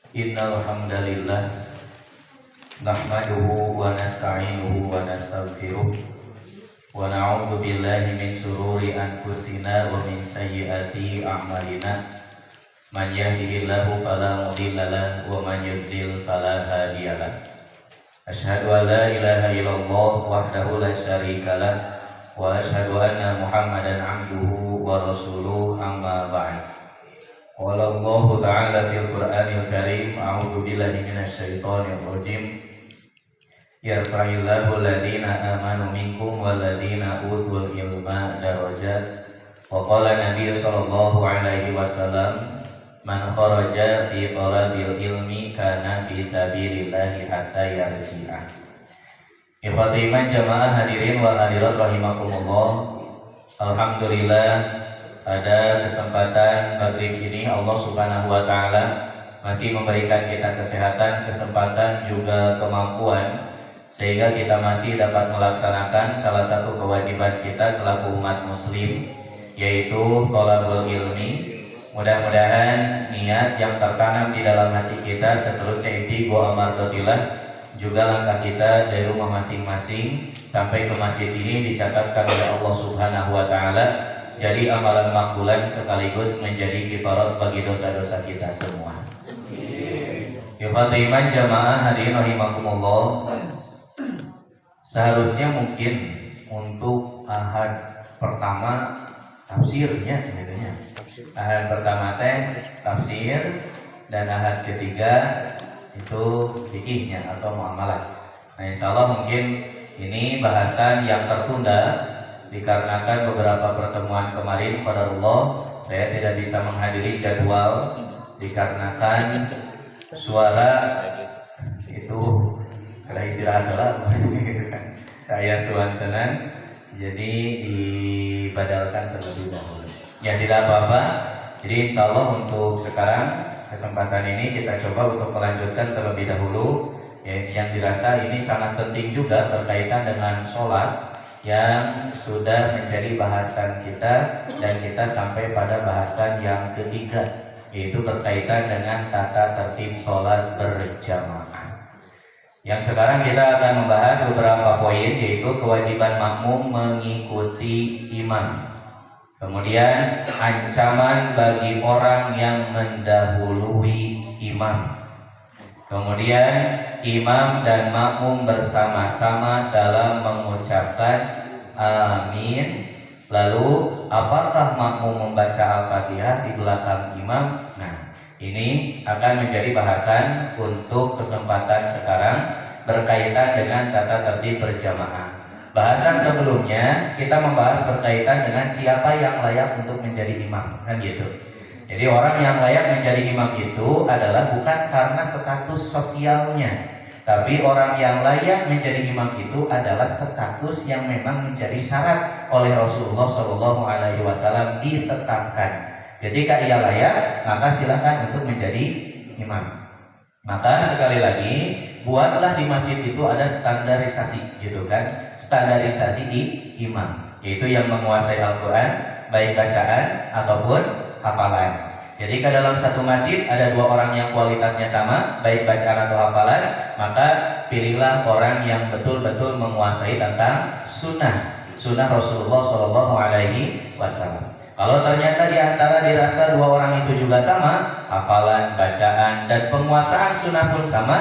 Innal hamdalillah nahmaduhu wa nasta'inuhu wa nastaghfiruh wa na'udzu billahi min shururi anfusina wa min sayyiati a'malina. Man yahdihillahu fala mudilla lahu wa man yudlil fala hadiyalah. Asyhadu an la ilaha illallah wahdahu la syarika lah wa asyhadu anna Muhammadan abduhu wa rasuluh, amma ba'd. Qala Allah Ta'ala fil Qur'anil Karim, a'udzu billahi minasy syaithanir rajim. Yarfa'illahu alladziina aamanu minkum walladziina utul ilma darajat. Wa qala Nabi sallallahu alaihi wasallam, man kharaja fi talabil ilmi kana fi sabilillahi hatta yarji'a. Ikhwati iman jamaah hadirin wa hadirat rahimakumullah. Alhamdulillah, pada kesempatan maghrib ini Allah Subhanahu wa Ta'ala masih memberikan kita kesehatan, kesempatan, juga kemampuan sehingga kita masih dapat melaksanakan salah satu kewajiban kita selaku umat muslim, yaitu thalabul ilmi. Mudah-mudahan niat yang tertanam di dalam hati kita seterusnya ikhtiqo amardhatillah, juga langkah kita dari rumah masing-masing sampai ke masjid ini dicatatkan oleh Allah Subhanahu wa Ta'ala jadi amalan makbulan sekaligus menjadi kifarat bagi dosa-dosa kita semua. Ikhwati iman jamaah hadirin rahimakumullah. Seharusnya mungkin untuk ahad pertama tafsirnya tentunya. Ahad pertama teh tafsir dan ahad ketiga itu fikihnya atau muamalah. Nah, insyaallah mungkin ini bahasan yang tertunda dikarenakan beberapa pertemuan kemarin qadarullah saya tidak bisa menghadiri jadwal dikarenakan suara itu kada istirahat lah saya suantenan, jadi dibadalkan terlebih dahulu. Ya tidak apa-apa. Jadi insyaallah untuk sekarang kesempatan ini kita coba untuk melanjutkan terlebih dahulu yang dirasa ini sangat penting juga berkaitan dengan sholat yang sudah menjadi bahasan kita, dan kita sampai pada bahasan yang ketiga, yaitu berkaitan dengan tata tertib sholat berjamaah. Yang sekarang kita akan membahas beberapa poin, yaitu kewajiban makmum mengikuti imam, kemudian ancaman bagi orang yang mendahului imam, kemudian imam dan makmum bersama-sama dalam mengucapkan amin. Lalu apakah makmum membaca Al-Fatihah di belakang imam? Nah, ini akan menjadi bahasan untuk kesempatan sekarang berkaitan dengan tata tertib berjamaah. Bahasan sebelumnya kita membahas berkaitan dengan siapa yang layak untuk menjadi imam, kan gitu. Jadi orang yang layak menjadi imam itu adalah bukan karena status sosialnya, tapi orang yang layak menjadi imam itu adalah status yang memang menjadi syarat oleh Rasulullah SAW ditetapkan. Ketika ia layak, maka silakan untuk menjadi imam. Maka sekali lagi, buatlah di masjid itu ada standarisasi, gitu kan? Standarisasi di imam, yaitu yang menguasai Al-Quran, baik bacaan ataupun hafalan. Jadi ke dalam satu masjid ada dua orang yang kualitasnya sama, baik bacaan atau hafalan, maka pilihlah orang yang betul-betul menguasai tentang sunnah Rasulullah SAW. Kalau ternyata di antara dirasa dua orang itu juga sama, hafalan, bacaan, dan penguasaan sunnah pun sama,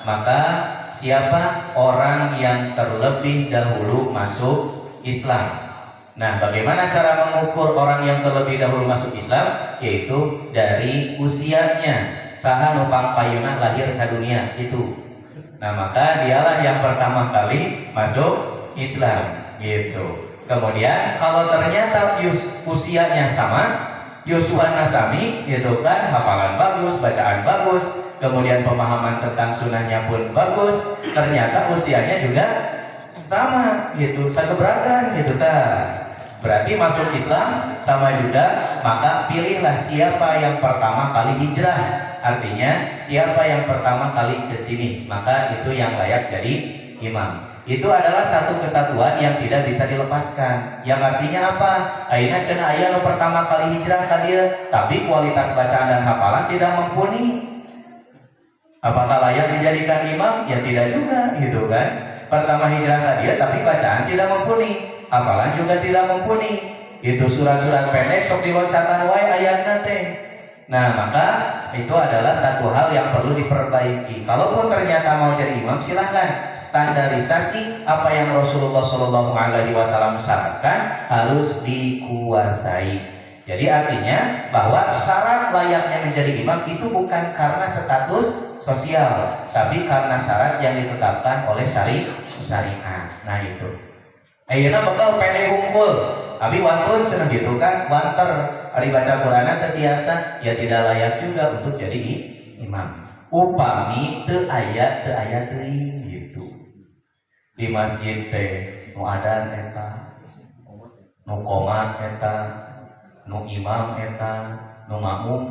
maka siapa orang yang terlebih dahulu masuk Islam? Nah, bagaimana cara mengukur orang yang terlebih dahulu masuk Islam? Yaitu dari usianya. Saha nupang payuna lahir ke dunia itu. Nah, maka dialah yang pertama kali masuk Islam, gitu. Kemudian kalau ternyata usianya sama, Yosua Nasami, gitu kan, hafalan bagus, bacaan bagus, kemudian pemahaman tentang sunnahnya pun bagus, ternyata usianya juga sama, gitu, sekeberatan, gitu kan. Berarti masuk Islam sama juga, maka pilihlah siapa yang pertama kali hijrah. Artinya siapa yang pertama kali ke sini, maka itu yang layak jadi imam. Itu adalah satu kesatuan yang tidak bisa dilepaskan. Yang artinya apa? Aina cenah aya nu pertama kali hijrah ka dieu, tapi kualitas bacaan dan hafalan tidak mumpuni. Apakah layak dijadikan imam? Ya tidak juga, gitu kan. Pertama hijrah ke dia, tapi bacaan tidak mumpuni, hafalan juga tidak mumpuni. Itu surat-surat pendek sok diloncatan wae ayatna teh. Nah, maka itu adalah satu hal yang perlu diperbaiki. Kalaupun ternyata mau jadi imam, silahkan standarisasi apa yang Rasulullah SAW syaratkan harus dikuasai. Jadi artinya bahwa syarat layaknya menjadi imam itu bukan karena status sosial, tapi karena syarat yang ditetapkan oleh syariat. Nah itu. Ayeuna bekal pede hungkul, abi wantun cenah gitu kan, wanter ari baca Qur'an teh tiasa, ya tidak layak juga untuk jadi imam. Upami teu aya teuing gitu. Di masjid teh nu adan eta, nu qomat eta, nu imam eta, nu makmum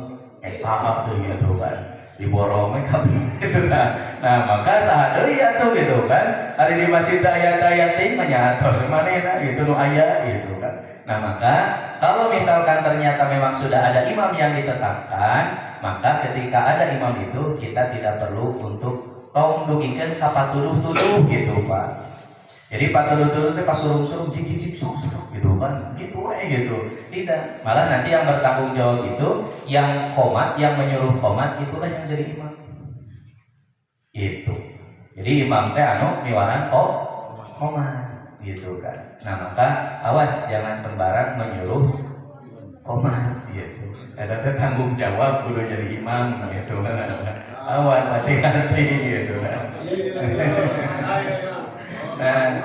eta teh gitu kan. Diborongnya kami gitu nah maka sahadeui atuh gitu kan hari di masjid ayat-ayat ting menyatos manehna gitu nu aya gitu kan. Nah maka kalau misalkan ternyata memang sudah ada imam yang ditetapkan, maka ketika ada imam itu kita tidak perlu untuk tong dugikeun ka patuduh-tuduh gitu Pak. Jadi patuduh-tuduh itu pas suruh-suruh jik gitu kan, gitu gitu. Tidak, malah nanti yang bertanggung jawab itu yang qomat, yang menyuruh qomat itulah yang jadi imam. Itu. Jadi imam teh anu miwaran qomat gitu kan. Nah, maka awas jangan sembarang menyuruh qomat gitu. Ada tanggung jawab kudu jadi imam gitu kan. Awas hati-hati gitu kan. Nah,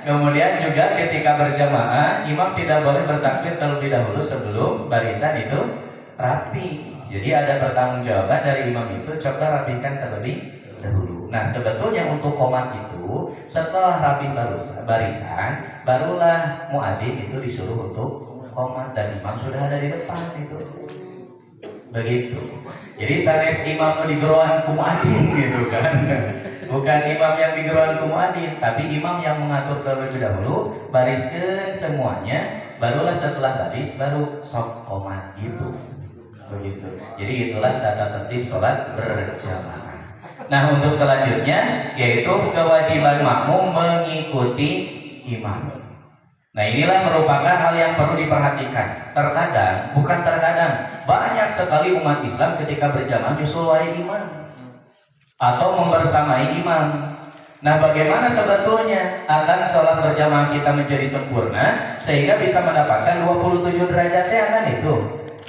kemudian juga ketika berjamaah imam tidak boleh bertakbir terlebih dahulu sebelum barisan itu rapi. Jadi ada pertanggungjawaban dari imam itu, coba rapikan terlebih dahulu. Nah sebetulnya untuk qomat itu setelah rapi barisan barulah muadzin itu disuruh untuk qomat dan imam sudah ada di depan itu. Begitu. Jadi sanes imam di geroan muadzin gitu kan. Bukan imam yang digeroan ku muadzin, tapi imam yang mengatur terlebih dahulu, bariskeun semuanya, barulah setelah baris baru sok qomat gitu. Begitu. Jadi itulah tata tertib sholat berjamaah. Nah, untuk selanjutnya yaitu kewajiban makmum mengikuti imam. Nah, inilah merupakan hal yang perlu diperhatikan. Bukan terkadang, banyak sekali umat Islam ketika berjamaah nyusul wae imam atau membersamai imam. Nah, bagaimana sebetulnya akan sholat berjamaah kita menjadi sempurna sehingga bisa mendapatkan 27 derajatnya kan itu.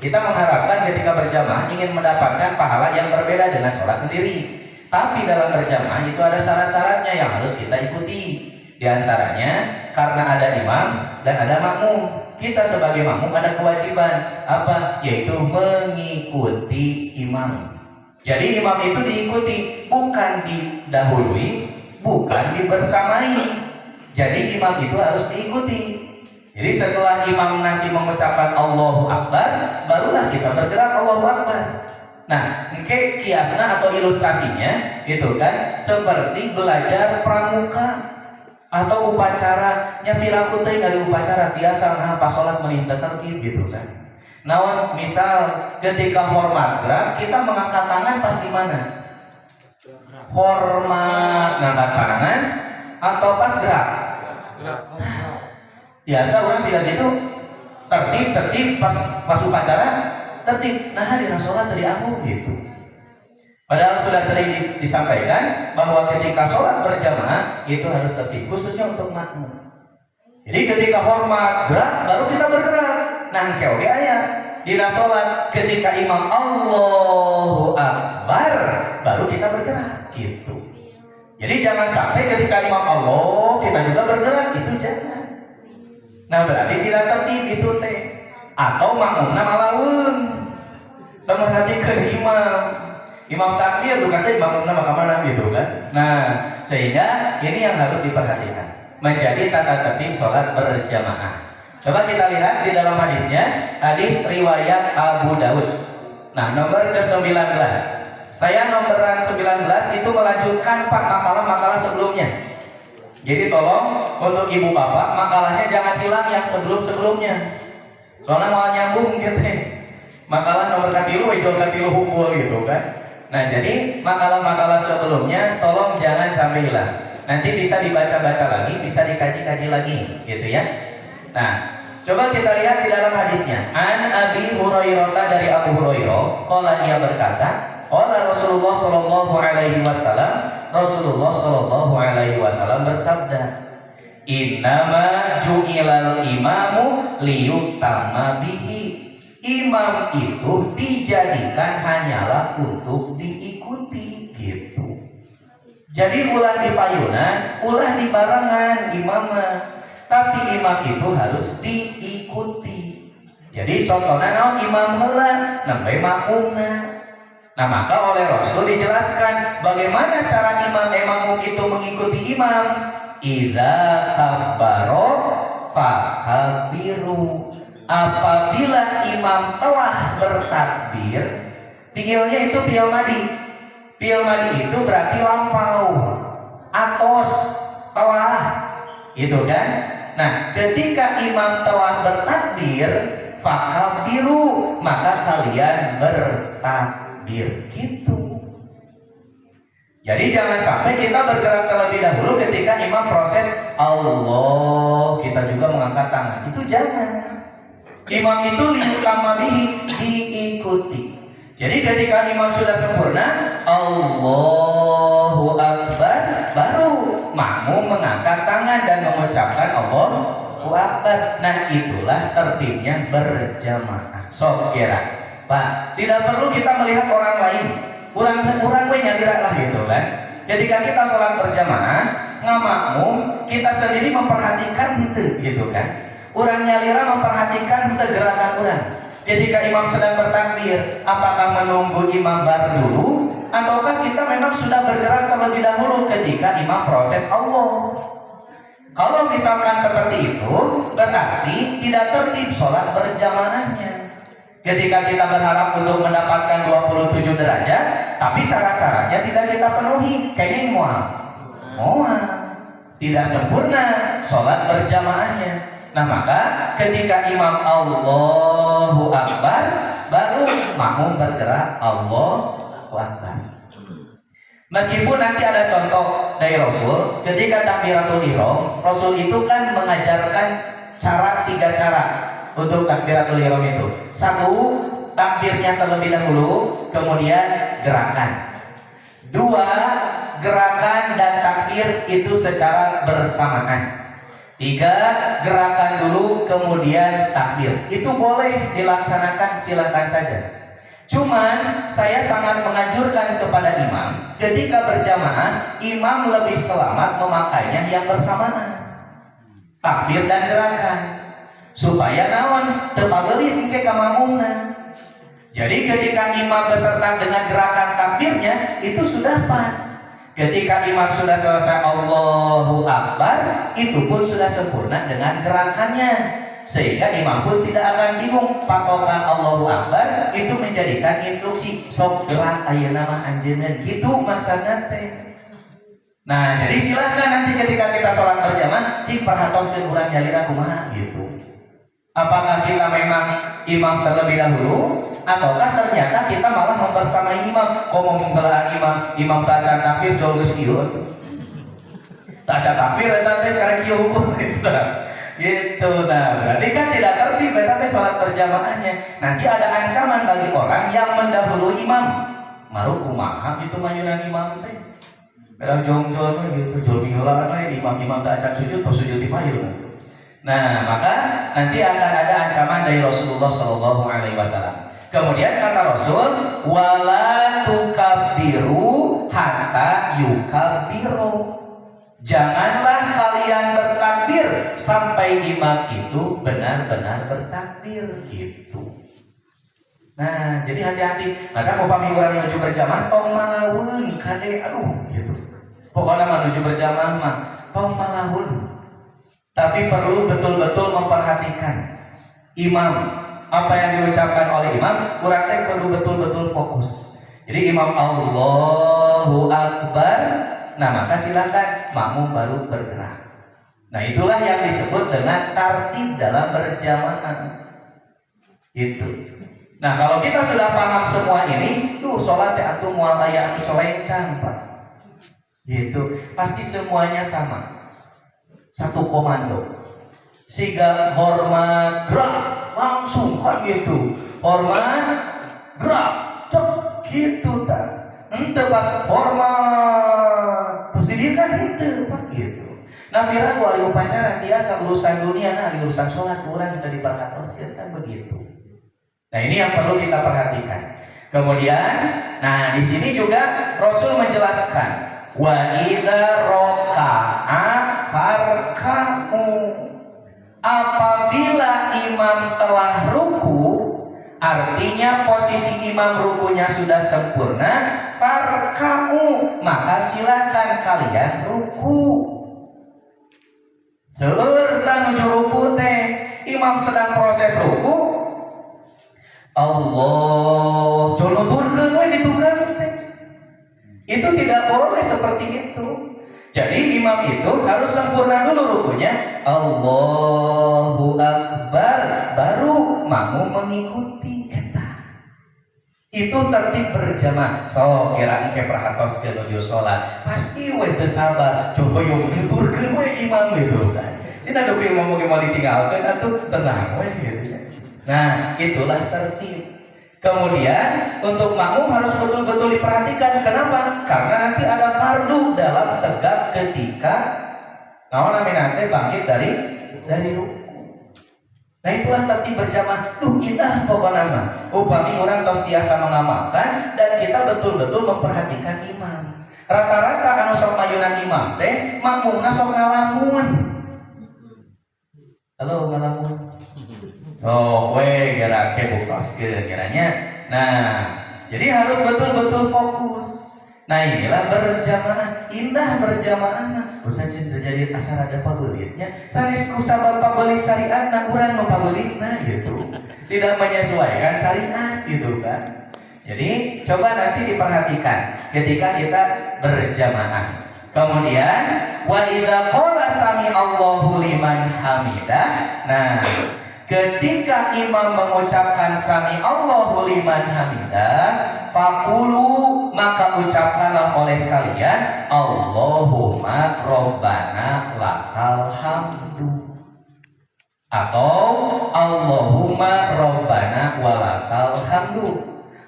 Kita mengharapkan ketika berjamaah ingin mendapatkan pahala yang berbeda dengan sholat sendiri. Tapi dalam berjamaah itu ada syarat-syaratnya yang harus kita ikuti. Di antaranya karena ada imam dan ada makmum. Kita sebagai makmum ada kewajiban apa? Yaitu mengikuti imam. Jadi imam itu diikuti, bukan didahului, bukan dibersamai. Jadi imam itu harus diikuti. Jadi setelah imam nanti mengucapkan Allahu Akbar, barulah kita bergerak Allahu Akbar. Nah, kiasna atau ilustrasinya itu kan seperti belajar pramuka atau upacara nyapiraku teh dari upacara tiasa pas salat menintah tertib gitu kan. Nah, misal ketika hormat gerak, kita mengangkat tangan pas di mana? Hormat ngangkat tangan atau pas gerak? Biasa orang silat itu tertib pas upacara tertib. Nah, di sholat tadi aku gitu. Padahal sudah sering disampaikan bahwa ketika sholat berjamaah itu harus tertib, khususnya untuk makmum. Jadi ketika hormat gerak, baru kita bergerak. Nah, oke ayat di sholat ketika imam Allahu Akbar, baru kita bergerak gitu. Jadi jangan sampai ketika imam Allah kita juga bergerak, itu jangan. Nah, berarti tidak tertib itu teh. Atau makmumna malaweun. Memperhatikan imam takbir bukan teh makmumna maka mana gitu kan. Nah, sehingga ini yang harus diperhatikan. Menjadi tata tertib sholat berjamaah. Coba kita lihat di dalam hadisnya, hadis riwayat Abu Daud. Nah, nomor ke-19. Saya nomboran 19 itu melanjutkan Pak makalah-makalah sebelumnya. Jadi tolong untuk ibu bapak makalahnya jangan hilang yang sebelum-sebelumnya. Soalnya mau nyambung gitu. Makalah nomor katilu, ejol katilu hukum gitu kan. Nah, jadi makalah-makalah sebelumnya tolong jangan sampai hilang. Nanti bisa dibaca-baca lagi, bisa dikaji-kaji lagi, gitu ya. Nah, coba kita lihat di dalam hadisnya. An Abi Hurairah, dari Abu Hurairah, qala, ia berkata, qala Rasulullah sallallahu alaihi wasallam, Rasulullah sallallahu alaihi wasallam bersabda, innama ju'ilal imamu liyutamma bihi. Imam itu dijadikan hanyalah untuk diikuti, gitu. Jadi ulah di payunan, ulah di barangan imamah, tapi imam itu harus diikuti. Jadi contohnya naon imam heula nembe makmumna. Nah, maka oleh Rasul dijelaskan bagaimana cara imam itu mengikuti imam. Idza kabbaro fakabbiru. Apabila imam telah bertakbir, fiilnya itu fiil madi. Fiil madi itu berarti lampau, atos, telah, gitu kan? Nah, ketika imam telah bertakbir, fakabbiru, maka kalian bertakbir, gitu. Jadi jangan sampai kita bergerak terlebih dahulu ketika imam proses Allah, kita juga mengangkat tangan. Itu jangan. Imam itu liyutamma bihi, diikuti. Jadi ketika imam sudah sempurna, Allahu Akbar, baru makmum mengangkat tangan dan mengucapkan Allahu Akbar. Nah, itulah tertibnya berjamaah. Sok kira, Pak, tidak perlu kita melihat orang lain. Kurang we nyalira lah, gitu kan. Ketika kita sholat berjamaah, ngamakmum, kita sendiri memperhatikan itu, gitu kan. Orang nyalira memperhatikan gerakan orang. Ketika imam sedang bertakbir, apakah menunggu imam bar dulu, ataukah kita memang sudah bergerak terlebih dahulu ketika imam proses Allah? Kalau misalkan seperti itu, berarti tidak tertib sholat berjamaahnya. Ketika kita berharap untuk mendapatkan 27 derajat, tapi syarat-syaratnya tidak kita penuhi, kayaknya mual, tidak sempurna sholat berjamaahnya. Nah, maka ketika imam Allahu Akbar, baru makmum bergerak Allahu Akbar. Meskipun nanti ada contoh dari Rasul, ketika takbiratul ihram, Rasul itu kan mengajarkan tiga cara untuk takbiratul ihram itu. Satu, takbirnya terlebih dahulu, kemudian gerakan. Dua, gerakan dan takbir itu secara bersamaan. Tiga, gerakan dulu kemudian takbir. Itu boleh dilaksanakan, silakan saja. Cuman saya sangat menganjurkan kepada imam, ketika berjamaah, imam lebih selamat memakainya yang bersamaan, takbir dan gerakan, supaya naon teu pageulih engke ka mamumna. Jadi ketika imam beserta dengan gerakan takbirnya itu sudah pas. Ketika imam sudah selesai Allahu Akbar, itu pun sudah sempurna dengan gerakannya, sehingga imam pun tidak akan bingung. Patokan Allahu Akbar itu menjadikan instruksi, sok gerak ayeuna mah anjeunna, gitu maksudna teh. Nah, jadi silahkan nanti ketika kita sholat berjamaah, cik perhatoskeun urang nyalira kumaha, gitu. Apakah kita memang imam terlebih dahulu, ataukah ternyata kita malah membersamai imam? Kok mau membelah imam tak acan takbir jol geus kieu. Tak acan takbir eta teh karek kieu hukum gitu. Nah, berarti kan tidak tertib eta teh salat berjamaahnya. Nanti ada ancaman bagi orang yang mendahului imam. Maru kumaha kitu mayunan imam teh. Belah jongjon gitu, jol minggulan imam tak acan sujud tos sujud di payun. Nah, maka nanti akan ada ancaman dari Rasulullah Shallallahu Alaihi Wasallam. Kemudian kata Rasul, wala tukabbiru hatta yukabbiru. Janganlah kalian bertakbir sampai imam itu benar-benar bertakbir, gitu. Nah, jadi hati-hati. Maka upami urang menuju berjamaah tong malaweun kade gitu. Pokoknya menuju berjamaah mah tong malaweun. Tapi perlu betul-betul memperhatikan imam, apa yang diucapkan oleh imam, kurang teh kudu betul-betul fokus. Jadi imam Allahu Akbar, nah maka silakan makmum baru bergerak. Nah, itulah yang disebut dengan tartib dalam berjamaah. Itu. Nah, kalau kita sudah paham semua ini, sholat atuh moal aya anu colencang, Pak. Gitu. Pasti semuanya sama. Satu komando. Siga hormat, gerak, langsung kan gitu. Hormat, gerak, cek gitu tak. Ente pas hormat, terus didirikan itu, Pak gitu. Nah, mira wali upacara tiasa urusan dunia, nah urusan sholat orang kita diperhatikan kan begitu. Nah, ini yang perlu kita perhatikan. Kemudian, nah di sini juga Rasul menjelaskan, wa idza raka'a farka'u. Apabila imam telah ruku, artinya posisi imam rukunya sudah sempurna, farka'u, maka silakan kalian ruku. Serta nuju ruku teh, imam sedang proses ruku, Allah joloburkeun we ditukang teh. Itu tidak boleh seperti itu. Jadi imam itu harus sempurna dulu rukunya, Allahu Akbar, baru makmum mengikuti eta. Itu tertib berjamaah. So kira engke perhatos ke nuju salat, pasti we teu sabar, coba yo nuturkeun we imam itu kan. Cenah da imam mau ditinggalkeun atuh tenang we gitu. Nah, itulah tertib. Kemudian untuk makmum harus betul-betul diperhatikan. Kenapa? Karena nanti ada fardu dalam tegak ketika nanti bangkit dari ruku. Nah, itulah tertib berjamaah. Indah pokoknya mah. Upami orang tos biasa mengamalkan dan kita betul-betul memperhatikan imam. Rata-rata anu sok mayunan imam teh makmumna sok ngalamun. Halo ngalamun. Gerak ke bukos ke kiranya. Nah, jadi harus betul-betul fokus. Nah, inilah berjamaah, indah berjamaah. Usah terjadi asal ada pabelitnya. Sanes ku sabab pabelit syariatna, urang nu pabelitna gitu. Tidak menyesuaikan syariat gitu kan. Jadi coba nanti diperhatikan ketika kita berjamaah. Kemudian wa idza qala sami Allahu liman hamidah. Nah, ketika imam mengucapkan sami Allahu liman hamidah, faqulu, maka ucapkanlah oleh kalian Allahumma rabbana lakal hamdu, atau Allahumma rabbana walakal hamdu,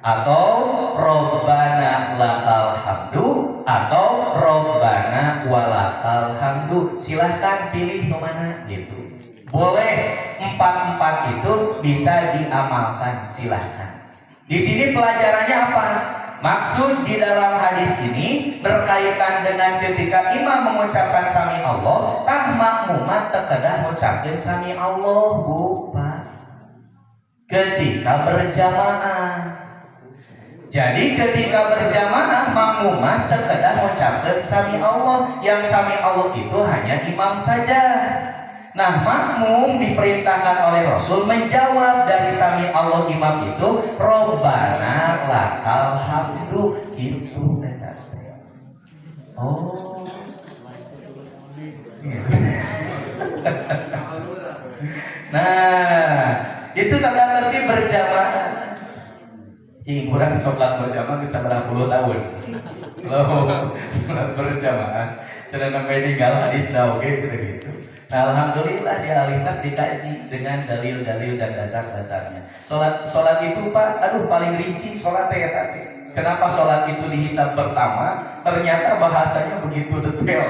atau rabbana lakal hamdu, atau rabbana walakal hamdu. Silahkan pilih nu mana gitu. Boleh empat itu bisa diamalkan, silahkan. Di sini pelajarannya apa? Maksud di dalam hadis ini berkaitan dengan ketika imam mengucapkan sami Allah, tah makmumat terkadang mengucapkan sami Allah, Pak. Ketika berjamaah. Jadi ketika berjamaah makmumat terkadang mengucapkan sami Allah. Yang sami Allah itu hanya imam saja. Nah, makmum diperintahkan oleh Rasul menjawab dari sami Allah imam itu Robbana lakal hamdu gitu. Oh. Nah, itu tata tertib berjamaah. Cing kurang sholat berjamaah bisa berapa puluh tahun. Loh, sholat berjamaah. Sudah sampai tinggal hadis dah oke gitu. Nah, alhamdulillah di Alimnas dikaji dengan dalil-dalil dan dasar-dasarnya. Sholat itu Pak, paling rinci sholat ya tadi. Kenapa sholat itu dihisab pertama? Ternyata bahasanya begitu detail,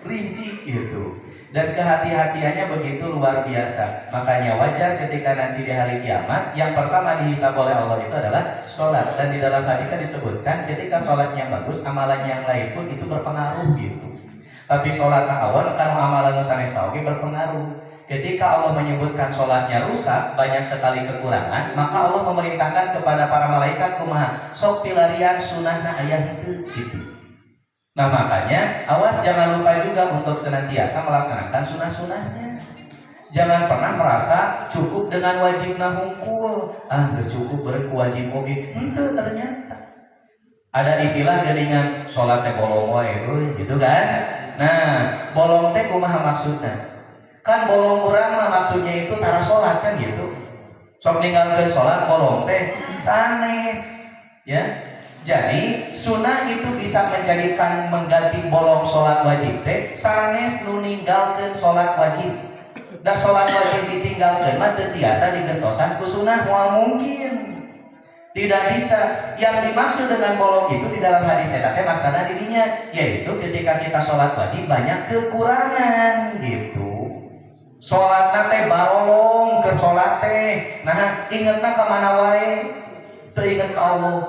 rinci gitu. Dan kehati-hatiannya begitu luar biasa. Makanya wajar ketika nanti di hari kiamat yang pertama dihisab oleh Allah itu adalah sholat. Dan di dalam hadisnya disebutkan ketika sholatnya bagus, amalan yang lain pun itu berpengaruh gitu. Tapi sholat awan karena amalan sanes tauge berpengaruh. Ketika Allah menyebutkan sholatnya rusak, banyak sekali kekurangan, maka Allah memerintahkan kepada para malaikat kumaha sok pilarian sunahna ayat itu gitu. Nah, makanya awas jangan lupa juga untuk senantiasa melaksanakan sunah-sunahnya. Jangan pernah merasa cukup dengan wajib nahungkul. Gak cukup berwajib mobil. Itu ternyata ada istilah gelingan sholat teh bolong wae gitu kan. Nah, bolong teh kumaha maksudnya? Kan bolong urang mah maksudnya itu tara sholat kan gitu. Sok ninggalkeun salat bolong teh sanes ya. Jadi sunnah itu bisa menjadikan mengganti bolong salat wajib teh sanes nu ninggalkeun salat wajib. Da salat wajib ditinggalkeun mah teu tiasa digentosan ku sunnah, moal mungkin. Tidak bisa. Yang dimaksud dengan bolong itu di dalam hadis eta teh maksana dirinya yaitu ketika kita sholat wajib banyak kekurangan gitu. Sholatna teh barolong ke sholat teh. Nah, ingetna ka mana wae? Teu inget ka Allah.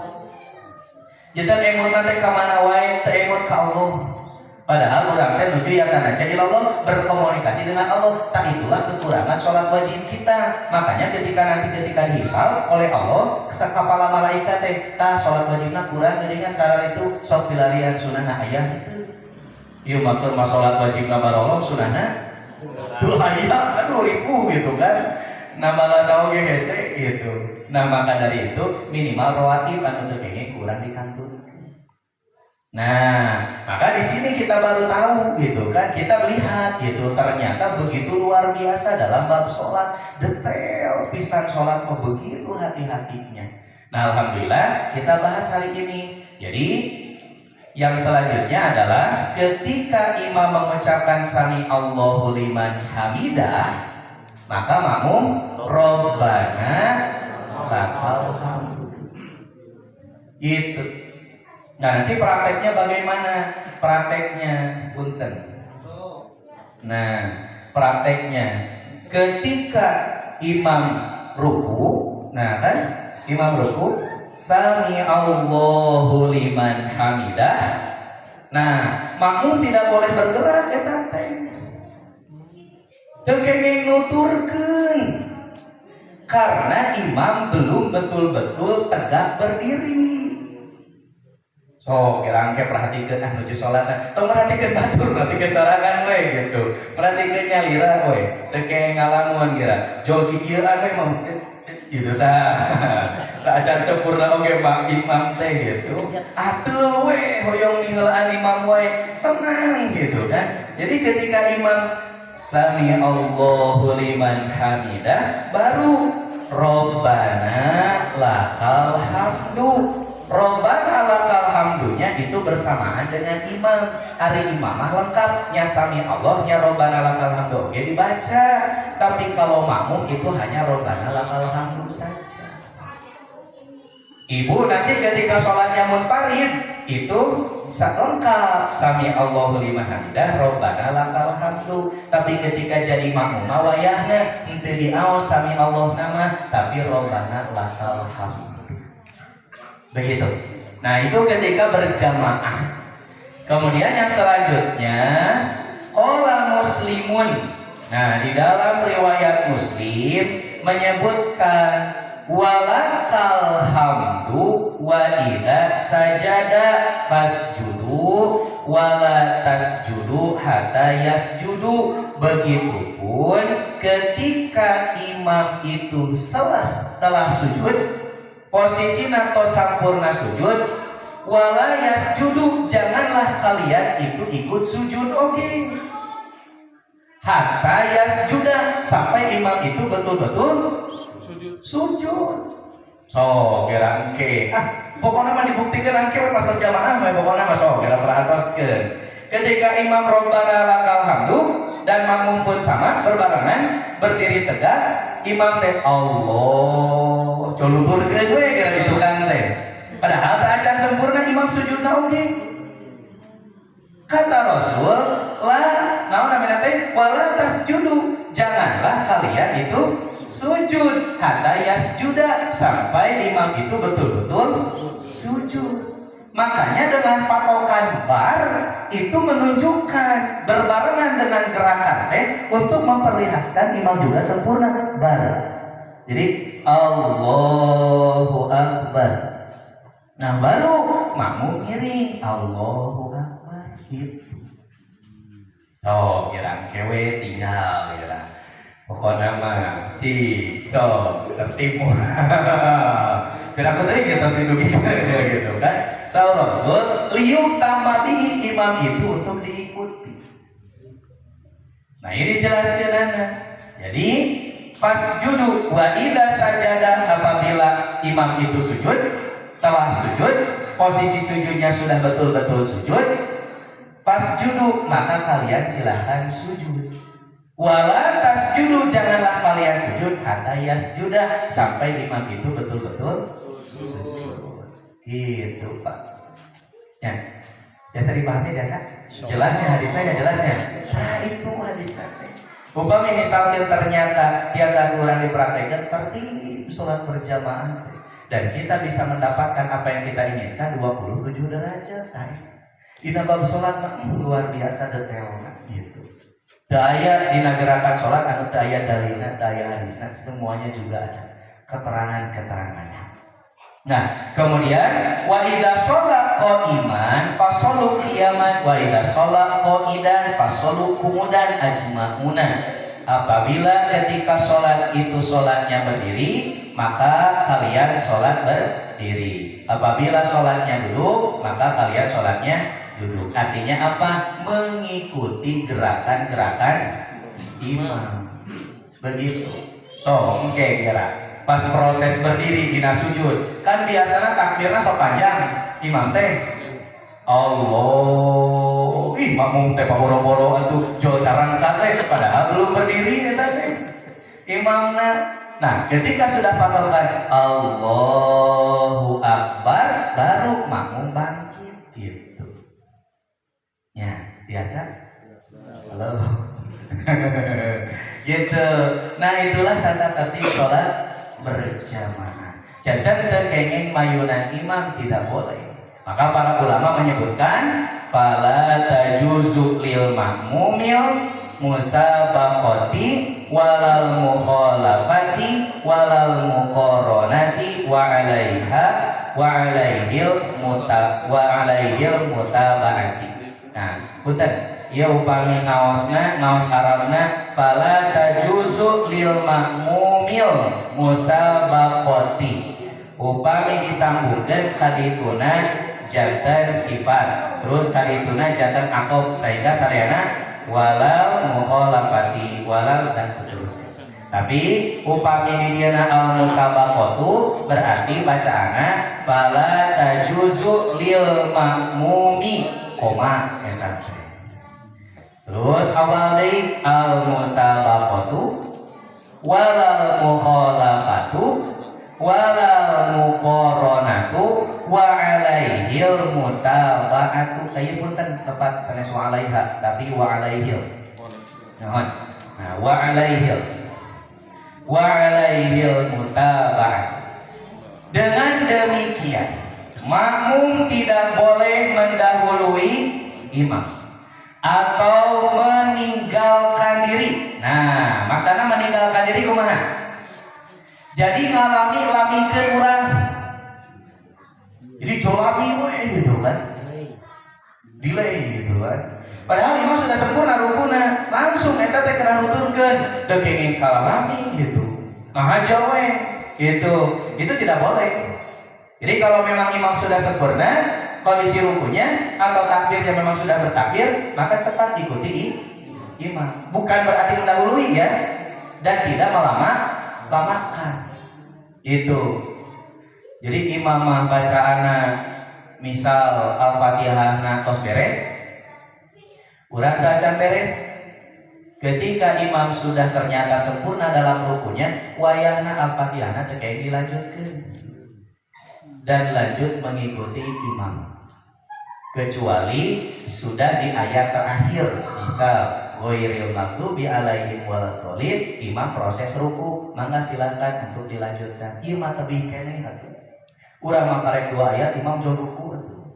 Jadi emutna teh ka mana wae? Teu emut ka Allah. Padahal orang teh nuju ya kana ca Allah berkomunikasi dengan Allah. Tak itulah kekurangan sholat wajib kita. Makanya ketika dihisab oleh Allah kepala malaikat teh tah sholat wajibna kurang geuningan karena itu sok pilarian sunahna aya itu. Ieu matur mah sholat wajibna barolong sunahna tuh aya aduh ribu gitu kan. Nambah oge hese gitu. Nah maka dari itu minimal rawatib anu teu kenging kurang dikantunkeun. Nah, maka di sini kita baru tahu gitu kan, kita melihat gitu ternyata begitu luar biasa dalam bab sholat, detail pisan sholat kok begitu hati-hatinya. Nah, alhamdulillah kita bahas hari ini. Jadi yang selanjutnya adalah ketika imam mengucapkan sami Allahu liman hamidah, maka makmum Rabbana lakal hamd. Gitu. Nah nanti prakteknya bagaimana? Prakteknya punten. Nah prakteknya ketika imam ruku, nah kan imam ruku sami Allahu liman hamidah. Nah makmum tidak boleh bergerak eta teh. Teu kenging nuturkeun. Karena imam belum betul-betul tegak berdiri. So, kira-kira perhatikan nuju sholat, tong perhatikan batur, perhatikan sorangan we gitu, perhatikan nyalira we, teke ngalamun kira, jol kikieuan we mah gitu dah, tak acan sempurna oge Pak Imam teh gitu, atuh we hoyong ninggalan imam we, tenang gitu kan. Jadi ketika imam sami Allahu liman hamidah, baru Rabbana lakal hamdu. Rabbana lakal hamdunya itu bersamaan dengan imam. Hari imamah lengkap nya sami Allah nya Rabbana lakal hamdu oke dibaca. Tapi kalau makmum itu hanya Rabbana lakal hamdu saja. Ibu nanti ketika sholatnya munfarid itu lengkap sami Allahu liman hamidah Rabbana lakal hamdu. Tapi ketika jadi makmum wayahna henteu diaos sami Allah nama tapi Rabbana lakal hamdu. Begitu. Nah itu ketika berjamaah. Kemudian yang selanjutnya qala muslimun. Nah di dalam riwayat Muslim menyebutkan walakal hamdu wa idza sajada fasjudu wala tasjudu hatta yasjudu. Begitupun ketika imam itu telah sujud, posisi nato sampurna sujud, wala yasjudu, janganlah kalian itu ikut sujud oge. Hatta yasjuda, sampai imam itu betul-betul sujud. So, gerangke. Pokoknya mah dibuktikan angke pas berjamaah mah pokoknya mah so, kira perhatoskeun. Ketika imam Rabbana lakal hamdu dan makmum pun sama berbarengan berdiri tegak, imam teh Allah columburkeun we kira gitu kan teh. Padahal teu acan sempurna imam sujudna oge. Kata Rasul, naon namina teh wala tasjudu, janganlah kalian itu sujud hatta yasjuda, sampai imam itu betul-betul sujud. Makanya dengan patokan bar itu menunjukkan berbarengan dengan gerakan untuk memperlihatkan imam juga sempurna bar. Jadi Allahu Akbar. Nah baru makmum miring Allahu Akbar gitu. Oh kira kewe tinggal kira. Pokoknya mah so tertipu. Dan aku tadi kita situ gitu kan. Rasul liuk tamadi imam itu untuk diikuti. Nah ini jelaskan Anda. Jadi fasjudu wa idza sajadah, apabila imam itu sujud, telah sujud, posisi sujudnya sudah betul-betul sujud, fasjudu, maka kalian silahkan sujud. Wala tasjudu, janganlah kalian sujud hatta yasjuda, sampai imam itu betul-betul sujud. Gitu Pak. Ya, biasa dipahami biasa? Jelasnya hadisnya, jelasnya. Nah itu hadisnya. Umpami misalnya ternyata tiasa kurang dipraktekkan, tertinggi sholat berjamaah, dan kita bisa mendapatkan apa yang kita inginkan 27 derajat. Di bab sholat luar biasa detailnya gitu. Daya dinagerakan sholat, anu daya dalilna, daya hadisna, semuanya juga ada keterangan-keterangannya. Nah, kemudian wa idza shalla qa'iman fasallu qiyaman wa idza shalla qa'idan fasallu qu'udan ajma'una. Apabila ketika sholat itu sholatnya berdiri, maka kalian sholat berdiri. Apabila sholatnya duduk, maka kalian sholatnya duduk. Artinya apa? Mengikuti gerakan-gerakan imam. Begitu. So, oke, kira pas proses berdiri dina sujud, kan biasanya takbirnya sok panjang, imam teh Allah, makmum teh paboro-boro atuh jol carangkat teh, padahal belum berdiri eta teh imamna. Nah, ketika sudah patokan Allahu Akbar, baru makmum bangkit gitu. Ya, biasa? Halo. Gitu. Nah, itulah tata tertib sholat berjamaah. Jantan terkenging mayunan imam tidak boleh. Maka para ulama menyebutkan fala tajuzu lil makmumil musabaqati walal mukhalafati walal muqaranati wa 'alaiha wa 'alaihil mutaba'ati. Nah, punten, ya upami ngaosna, ngaos Arabna fala tajuzu lil makmumil musabaqati. Upami disambungkeun kadituna jantan sifat, terus kadituna jantan aqab, sehingga sareana walal mukhalafati, walal dan seterusnya. Tapi upami di dieuna al musabaqatu berarti bacaana fala tajuzu lil makmumi koma eta. Terus awal deui al musabaqatu walal mukhalafatu walal muqaranatu wa 'alaihil mutaba'atu. Kayu punten tepat sanes wa 'alaiha, tapi wa 'alaihil. Nah, wa 'alaihil mutaba'at. Dengan demikian, makmum tidak boleh mendahului imam atau meninggalkan diri. Nah, maksana meninggalkan diri kumaha? Jadi ngalami ke urang. Jadi jolami we gitu kan. Delay gitu kan. Padahal imam sudah sempurna rukuna, langsung eta teh kena nuturkeun, teu kenging kalalami gitu. Ngahaja we gitu. Itu tidak boleh. Jadi kalau memang imam sudah sempurna, kondisi rukunya atau takbirnya memang sudah bertakbir, maka cepat ikuti imam. Bukan berarti mendahului ya, dan tidak lamakan. Itu. Jadi imamah bacaana misal Al-Fatihah tos beres, urang bacaan beres. Ketika imam sudah ternyata sempurna dalam rukunya, wayahna Al-Fatihah teh kayak dilanjutkeun dan lanjut mengikuti imam. Kecuali sudah di ayat terakhir, misal ghairil maghdubi alaihim waladdallin, imam proses ruku, maka silahkan untuk dilanjutkan. Ieu mah tebih keneh atuh. Urang mah karek 2 ayat imam jol ruku atuh.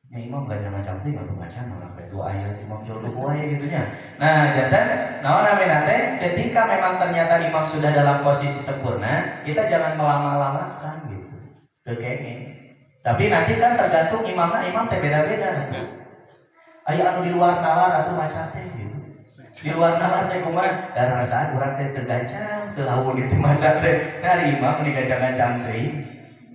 Ya imam gak macam teh atuh baca sampai 2 ayat imam jol ruku aya gitu nya. Nah, jantan naon namina teh ketika memang ternyata imam sudah dalam posisi sempurna, kita jangan melama-lamakan gitu. Teu keneh. Tapi nanti kan tergantung imamnya, imam teh beda-beda atuh. Aya anu di luar nalar atuh maca teh gitu. Di luar nalar teh kumaha? Dan rasaan urang teh teu gancang, teu lamun gitu maca teh. Nah, imam digacang-gacang teh.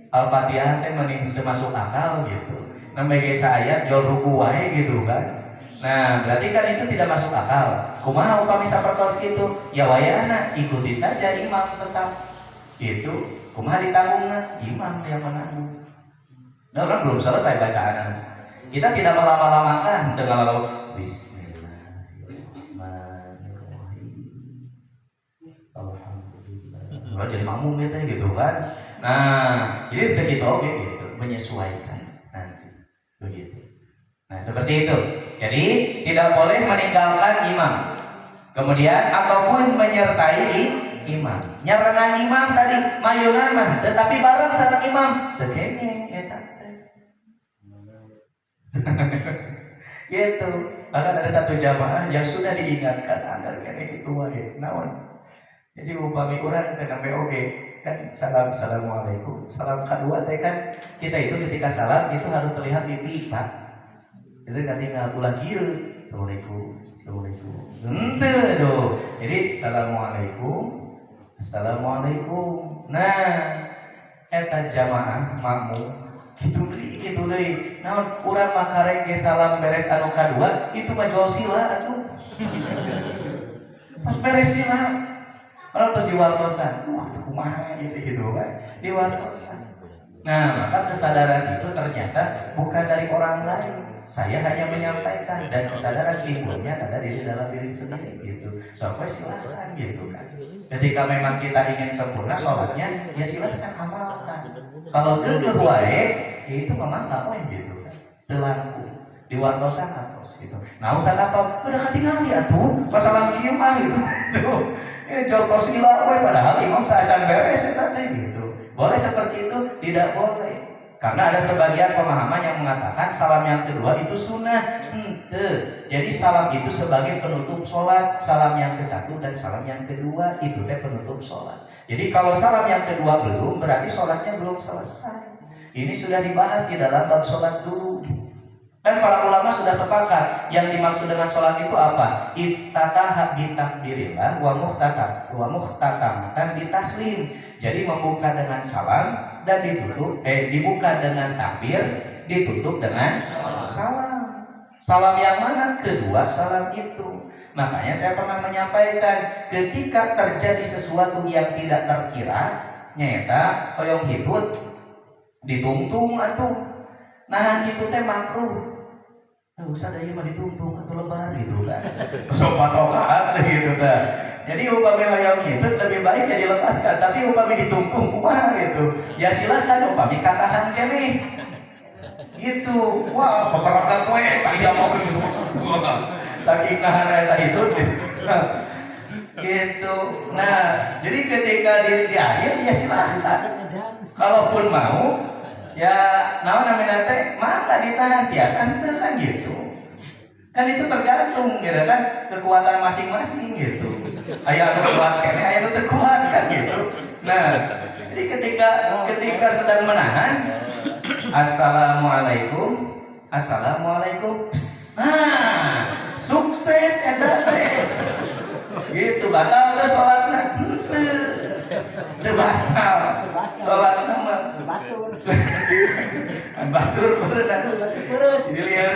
Al-Fatihah teh mending teu masuk akal gitu. Namanya ge ayat jol ruku wae gitu kan. Nah, berarti kan itu tidak masuk akal. Kumaha upami sapertos gitu? Ya wayana ikuti saja imam tetap. Itu kumaha ditanggungna? Imam yang menanggung. Nah, orang belum selesai bacaan. Kita tidak melama-lamakan dengan lalu Bismillahirrahmanirrahim. Alhamdulillah. Jadi makmum gitu kan. Nah, jadi begitu oke gitu, menyesuaikan nanti begitu. Nah, seperti itu. Jadi tidak boleh meninggalkan imam. Kemudian ataupun menyertai imam. Nyarengan imam tadi mayunan mah, tetapi bareng sareng imam. Teu kene eta teh. Gitu. Bahkan ada satu jamaah yang sudah diingatkan agar kene kitu wae. Naon? Jadi upami urang teh BOG kan salam assalamualaikum. Salam kedua teh kan kita itu ketika salam itu harus terlihat pipi, Pak. Itu kan tinggal ulah kieu. Assalamualaikum. Assalamualaikum. Henteu tuh. Jadi assalamualaikum. Assalamualaikum. Nah, eta jamaah makmum kitu deui. Naon urang makarek ge salam beres anu kadua itu mah jual sila atuh. Pas beres sila orang terus diwartosan, kumaha gitu kan, diwartosan. Nah, maka kesadaran itu ternyata bukan dari orang lain. Saya hanya menyampaikan dan kesadaran timbulnya ada di dalam diri sendiri gitu. Sampai silakan gitu kan. Ketika memang kita ingin sempurna sholatnya, ya silakan amalkan. Kalau kekeh wae, ya itu memang nggak poin gitu kan. Telangku diwartosan atos gitu. Nah, usah apa? Udah ketinggalan ya tuh, masalah kieu mah gitu. Ya joko sila padahal imam tak acan beres teh gitu. Boleh seperti itu? Tidak boleh. Karena ada sebagian pemahaman yang mengatakan salam yang kedua itu sunnah. Jadi salam itu sebagai penutup sholat. Salam yang ke-1 dan salam yang kedua itu teh penutup sholat. Jadi kalau salam yang kedua belum, berarti sholatnya belum selesai. Ini sudah dibahas di dalam bab sholat dulu. Dan para ulama sudah sepakat yang dimaksud dengan sholat itu apa? Iftataha bitakbirillah wa muhtatamatan bitaslim. Jadi membuka dengan salam dan dibuka dengan takbir, ditutup dengan salam. Salam yang mana? Kedua salam itu. Makanya saya pernah menyampaikan ketika terjadi sesuatu yang tidak terkira, nyata koyong hitut ditungtung atau nahan itu teh makruh. Usah dari mah ditungtung atau lebar gitu kan. Sopat tokaat gitu kan. Jadi upami hayang hitut lebih baik ya dilepaskan, tapi upami ditungtung kumaha gitu. Ya silahkan upami katahan kene. Gitu. Wah, seperakat we tak jamo gitu. Saking nahan eta hitut. Gitu. Nah, jadi ketika di akhir ya silahkan. Kalaupun mau ya, namanya teh mangga ditahan tiasa ente kan gitu. Kan itu tergantung gitu kan kekuatan masing-masing gitu. Aya anu kuat kene, aya anu teu kuat kan gitu. Nah, jadi ketika sedang menahan assalamualaikum. Nah, sukses eta teh. Gitu batal teh salatna. Teu batal. Salatna mah batur terus dilihat.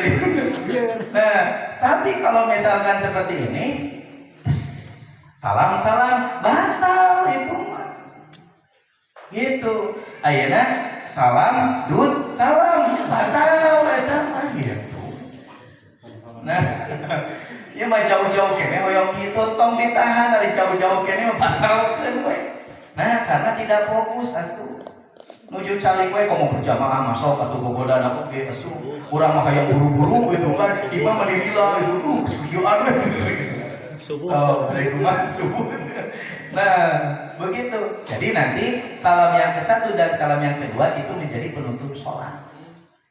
Nah, tapi kalau misalkan seperti ini salam batal itu mah. Gitu. Ayeuna salam salam batal eta mah gitu. Nah, ya mah jauh-jauh kene hoyong kitu tong ditahan dari jauh-jauh kene mah batalkeun we. Nah, karena tidak fokus atuh. Nuju calik we komo berjamaah masuk atuh gogodan aku ge asuh. Urang mah hayang buru-buru gitu kan. Imam mah dilila gitu. Kieuan we gitu. Subuh. Subuh. Nah, begitu. Jadi nanti salam yang ke-1 dan salam yang kedua itu menjadi penutup sholat.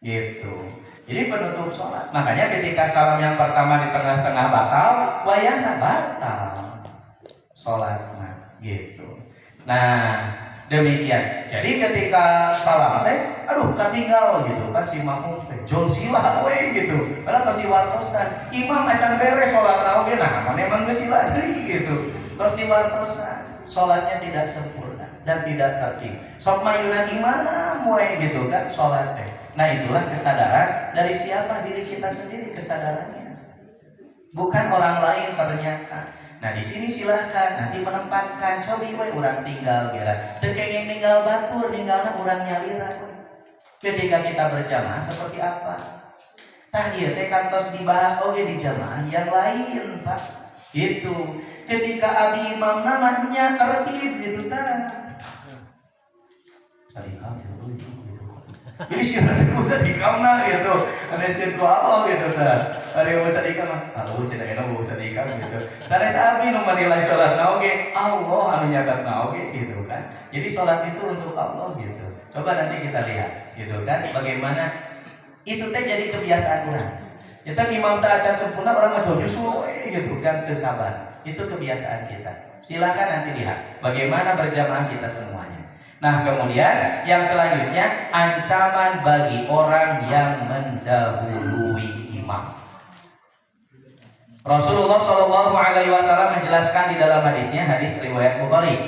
Gitu. Jadi penutup sholat. Makanya ketika salam yang pertama di tengah-tengah batal, wayana batal sholatnya. Gitu. Nah, demikian. Jadi ketika salam teh, aduh katinggal gitu kan si makmum teh jol sila we gitu. Padahal tos diwartosan. Imam acan beres salat oge nah, mana emang geus sila deui gitu. Terus diwartosan. Salatnya tidak sempurna dan tidak tertib. Sok mayunan imam we gitu kan salat teh. Nah, itulah kesadaran dari siapa diri kita sendiri kesadarannya. bukan orang lain ternyata. Nah di sini silahkan nanti menempatkan cobi we urang tinggal kira tekengeng ninggal batur ninggalna urang nyalira. Ketika kita berjamaah seperti apa? Tah ieu teh kantos dibahas oge di jamaah yang lain Pak. Itu ketika abi imam namanya tertib gitu tah. Saliham gitu. Jadi siapa yang usah dikamna gitu, ada siapa Allah gitu kan, ada yang usah dikam, kalau tidak enak usah dikam gitu. Karena sabi nu menilai sholat naoge, Allah anu nyatat naoge gitu kan. Jadi sholat itu untuk Allah gitu. Coba nanti kita lihat gitu kan, bagaimana itu teh jadi kebiasaan orang. Kita imam tak acan sempurna orang mah nyusul gitu kan, kesabar. Itu kebiasaan kita. Silakan nanti lihat bagaimana berjamaah kita semuanya. Nah kemudian yang selanjutnya ancaman bagi orang yang mendahului imam. Rasulullah Shallallahu Alaihi Wasallam menjelaskan di dalam hadisnya, hadis riwayat Bukhari.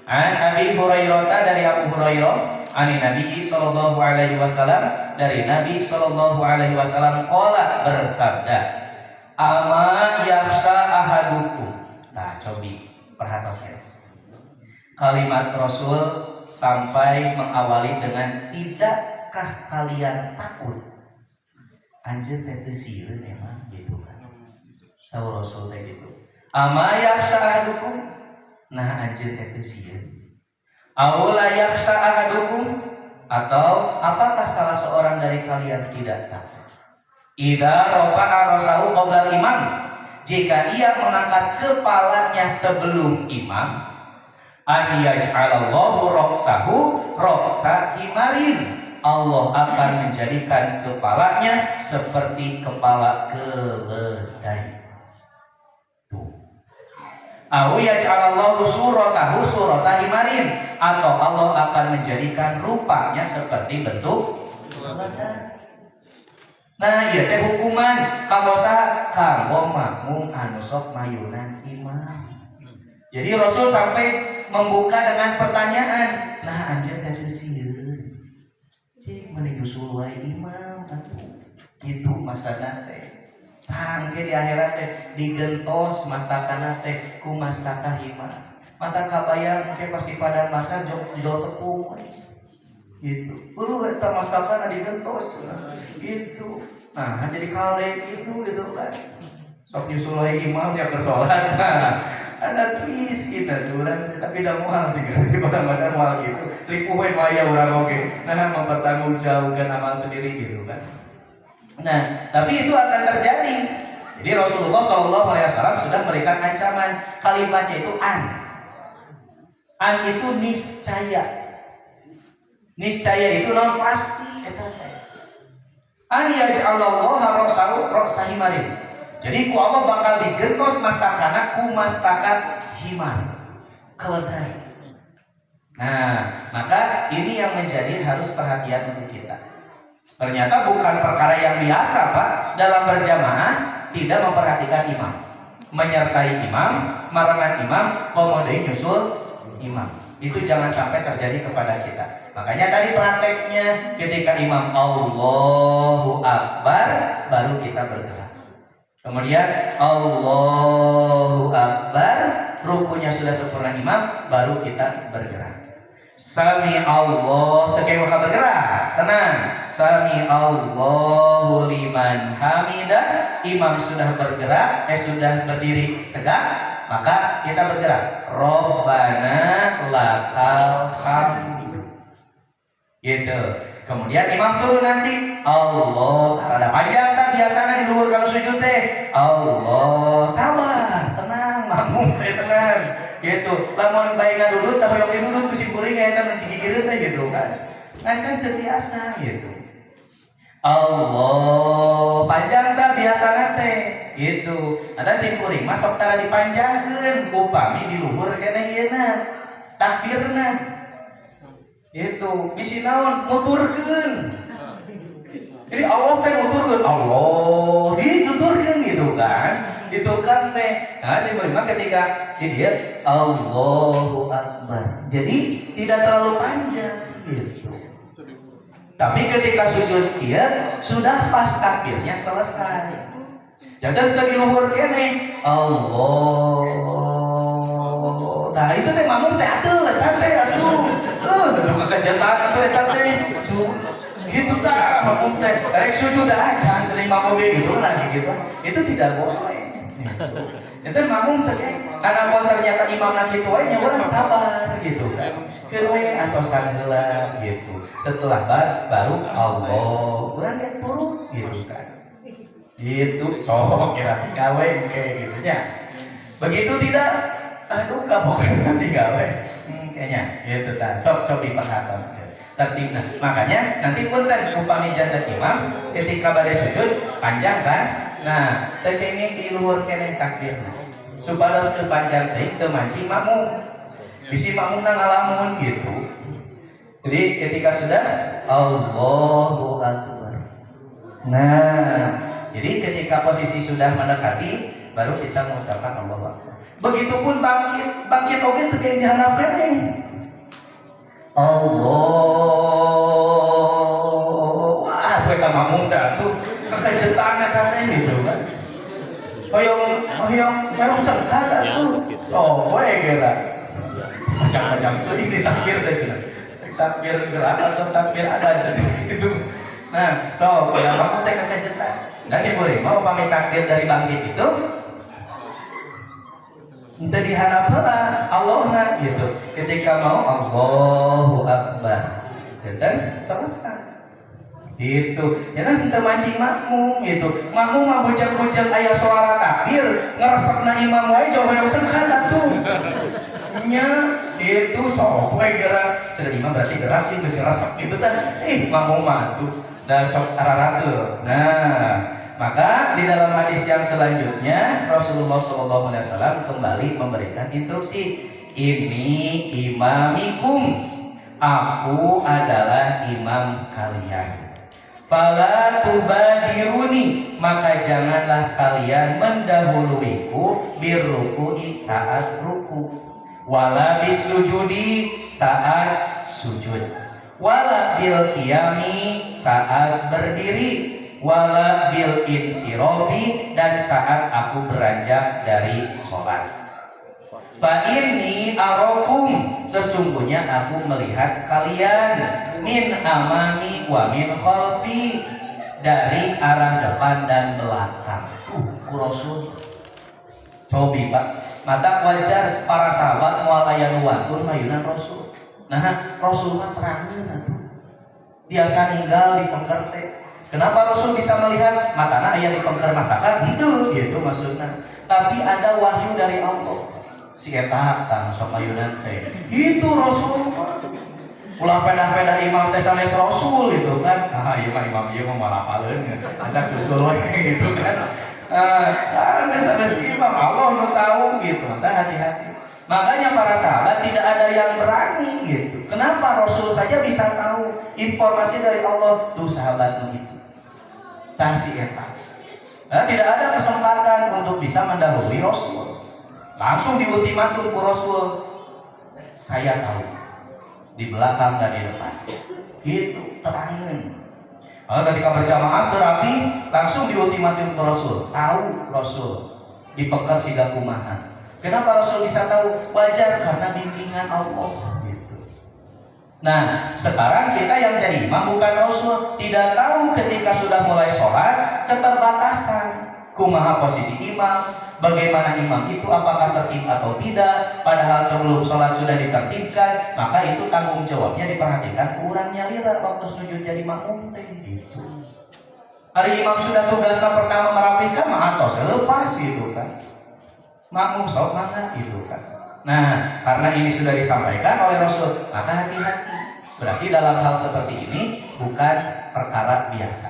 An Abi Hurairah dari Abu Hurairah, ani Nabi Shallallahu Alaihi Wasallam dari Nabi Shallallahu Alaihi Wasallam qala bersabda, ama yakhsha ahadukum. Nah cobi perhatikan kalimat Rasul sampai mengawali dengan tidakkah kalian takut? Anjir teh teu sieun emang gitu kan. Saur Rasul teh gitu. Ama yakhsha ahadukum? Nah anjir teh teu sieun. Aw la yakhsha ahadukum? Atau apakah salah seorang dari kalian tidak takut? Idza rafa'a rasahu qabla imam, jika ia mengangkat kepalanya sebelum imam, an yaj'alallahu ra'sahu ra'sa himarin, Allah akan menjadikan kepalanya seperti kepala keledai. Au yaj'alallahu suratahu surata himarin, atau Allah akan menjadikan rupanya seperti bentuk keledai. Nah ieu teh hukuman kanggo saha? Kanggo makmum anu sok mayunan imam. Jadi Rasul sampai membuka dengan pertanyaan, nah anjir teh sieun. Cik meni nyusul wae imam atuh. Gitu masana teh. Tangke di akhirat teh digentos mastakana teh ku mastaka imam. Mata kabayang ke pasti padang masa jol tepung. Gitu. Eta mastakana digentos. Gitu. Nah, jadi kale gitu kan. Sok nyusul wae imam ya keur salat. Ada twist kita curang tapi dah mual sih kan di pada masa mual gitu lipuhin maya orang oke nah mempertanggungjawabkan amal sendiri gitu kan. Nah tapi itu akan terjadi. Jadi Rasulullah SAW sudah memberikan ancaman, kalimatnya itu an itu niscaya itu non pasti an yaj'alallahu ra'sa himarin. Jadi ku Allah bakal digentos mastakana ku mastakat himar keledai. Nah, maka ini yang menjadi harus perhatian untuk kita. Ternyata bukan perkara yang biasa, Pak, dalam berjamaah tidak memperhatikan imam, menyertai imam, marangan imam, komodai nyusul imam. Itu jangan sampai terjadi kepada kita. Makanya tadi prakteknya ketika imam Allahu Akbar baru kita bergerak. Kemudian Allahu Akbar, rukunya sudah sempurna imam, baru kita bergerak. Sami Allah, tekeh waka bergerak, tenang. Sami Allahu liman hamidah, imam sudah bergerak, sudah berdiri tegak, maka kita bergerak. Rabbana lakal hamd. Gitu. Kemudian imam turun nanti Allah ada panjang tak biasanya di luhur kalau sujud teh Allah sabar tenang makmum teh tenang gitu lamun bae ngadudut tah hoyong dudut kusi kuring eta nanti gigireun teh gitu kan teu biasa gitu Allah panjang tak biasana teh gitu ada si kuring mah sok tara dipanjangkeun upami di luhur keneh ieu takbirna itu bisi naon muturkeun. Jadi Allah teh muturkeun, Allah dituturkeun gitu kan. Itu kan teh. Nah, saya beriman ketika dia Allahu Akbar. Jadi tidak terlalu panjang gitu. Tapi ketika sujud dia sudah pas takbirnya selesai. Jangan tadi luhur kene Allah. Nah itu teh makmum teh atuh eta teh atuh. Kekejetan atuh eta teh. Gitu tah makmum teh. Rek sujud aja sering makmum gitu lagi gitu. Itu tidak boleh. Itu makmum teh karena pun ternyata imamna kitu we nya urang sabar gitu kan. Kewe atau sanggela gitu. Setelah baru Allah. Urang ge turun gitu kan. Gitu, sok kira gawe kayak gitu ya. Begitu tidak, aduh kapok nanti gawe, kayaknya gitu kan. Sok diperhatos tertibna. Makanya nanti pun kan upami jantan imam ketika badai sujud panjang kan. Nah, tekenging di luar kene takbir. Supados teu panjang teh teu mancing makmum. Bisi makmum ngalamun gitu. Jadi ketika sudah Allahu Akbar. Nah, jadi ketika posisi sudah mendekati, baru kita mengucapkan Allahu Akbar. Begitupun bangkit oge teu yang diharapkeun nih. Allah, wah, gue tak mamung dah tuh kekejetan katanya gitu kan. Hoyong cengkar tuh. Oh, gue kira. Macam-macam tuh ini takbir deh gitu. Takbir gerak atau takbir ada jadi gitu. Nah, so kalau kamu teh kekejetan. Nggak sih boleh, mau pamit takbir dari bangkit itu ente diharap Allah gitu. Ketika mau Allahu Akbar, jadi selesai. Gitu. Ya kan ente mancing makmum gitu. Makmum mah bujang-bujang aya suara takbir, ngeresepna imam wae jowe cengkan atuh. Nya itu sok we gerak. Cenah imam berarti gerak ieu geus resep gitu kan. Makmum mah tuh da sok araratur. Nah, maka di dalam hadis yang selanjutnya Rasulullah SAW kembali memberikan instruksi, ini imamikum, aku adalah imam kalian. Fala tubadiruni, maka janganlah kalian mendahuluiku birruku'i saat ruku, wala bisujudi saat sujud, wala bil qiyami saat berdiri, wala bil insirobi dan saat aku beranjak dari sholat. Fa inni arakum, sesungguhnya aku melihat kalian, min amami wa min khalfi, dari arah depan dan belakang. Rasul cobi Pak, mata wajar para sahabat moal aya nu wantun mayunan Rasul. Nah, Rasul mah terangin atuh. Biasa ninggal di pengker teh. Kenapa Rasul bisa melihat? Makanya ayat di pengker masakan itu gitu maksudnya. Tapi ada wahyu dari Allah. Si eta tang sok mayunan teh. Gitu Rasul. Ulah pedah-pedah imam teh sanes Rasul gitu kan. Ah ieu mah imam ieu mah malapaleun. Ada susul we gitu kan. Sanes imam Allah nu tahu gitu. Maka hati-hati. Makanya para sahabat tidak ada yang berani gitu. Kenapa Rasul saja bisa tahu informasi dari Allah tuh sahabatmu itu. Tasi eta. Nah, tidak ada kesempatan untuk bisa mendahului Rasul. Langsung di ultimatum ke Rasul. Saya tahu di belakang dan di depan. Gitu, terangin. Ketika berjamaah terapi, langsung di ultimatum ke Rasul. Tahu Rasul di pengker siga kumaha. Kenapa Rasul bisa tahu? Wajar karena bimbingan Allah. Nah, sekarang kita yang jadi imam bukan Rasul, tidak tahu ketika sudah mulai sholat keterbatasan kumaha posisi imam, bagaimana imam itu, apakah tertib atau tidak, padahal sebelum sholat sudah ditertibkan, maka itu tanggung jawabnya diperhatikan kurangnya lira waktu sujud jadi makmum gitu. Hari imam sudah tugasnya pertama merapikan, maka tos lepas gitu kan, makmum sok mana gitu kan. Nah, karena ini sudah disampaikan oleh Rasul, maka hati-hati. Berarti dalam hal seperti ini bukan perkara biasa.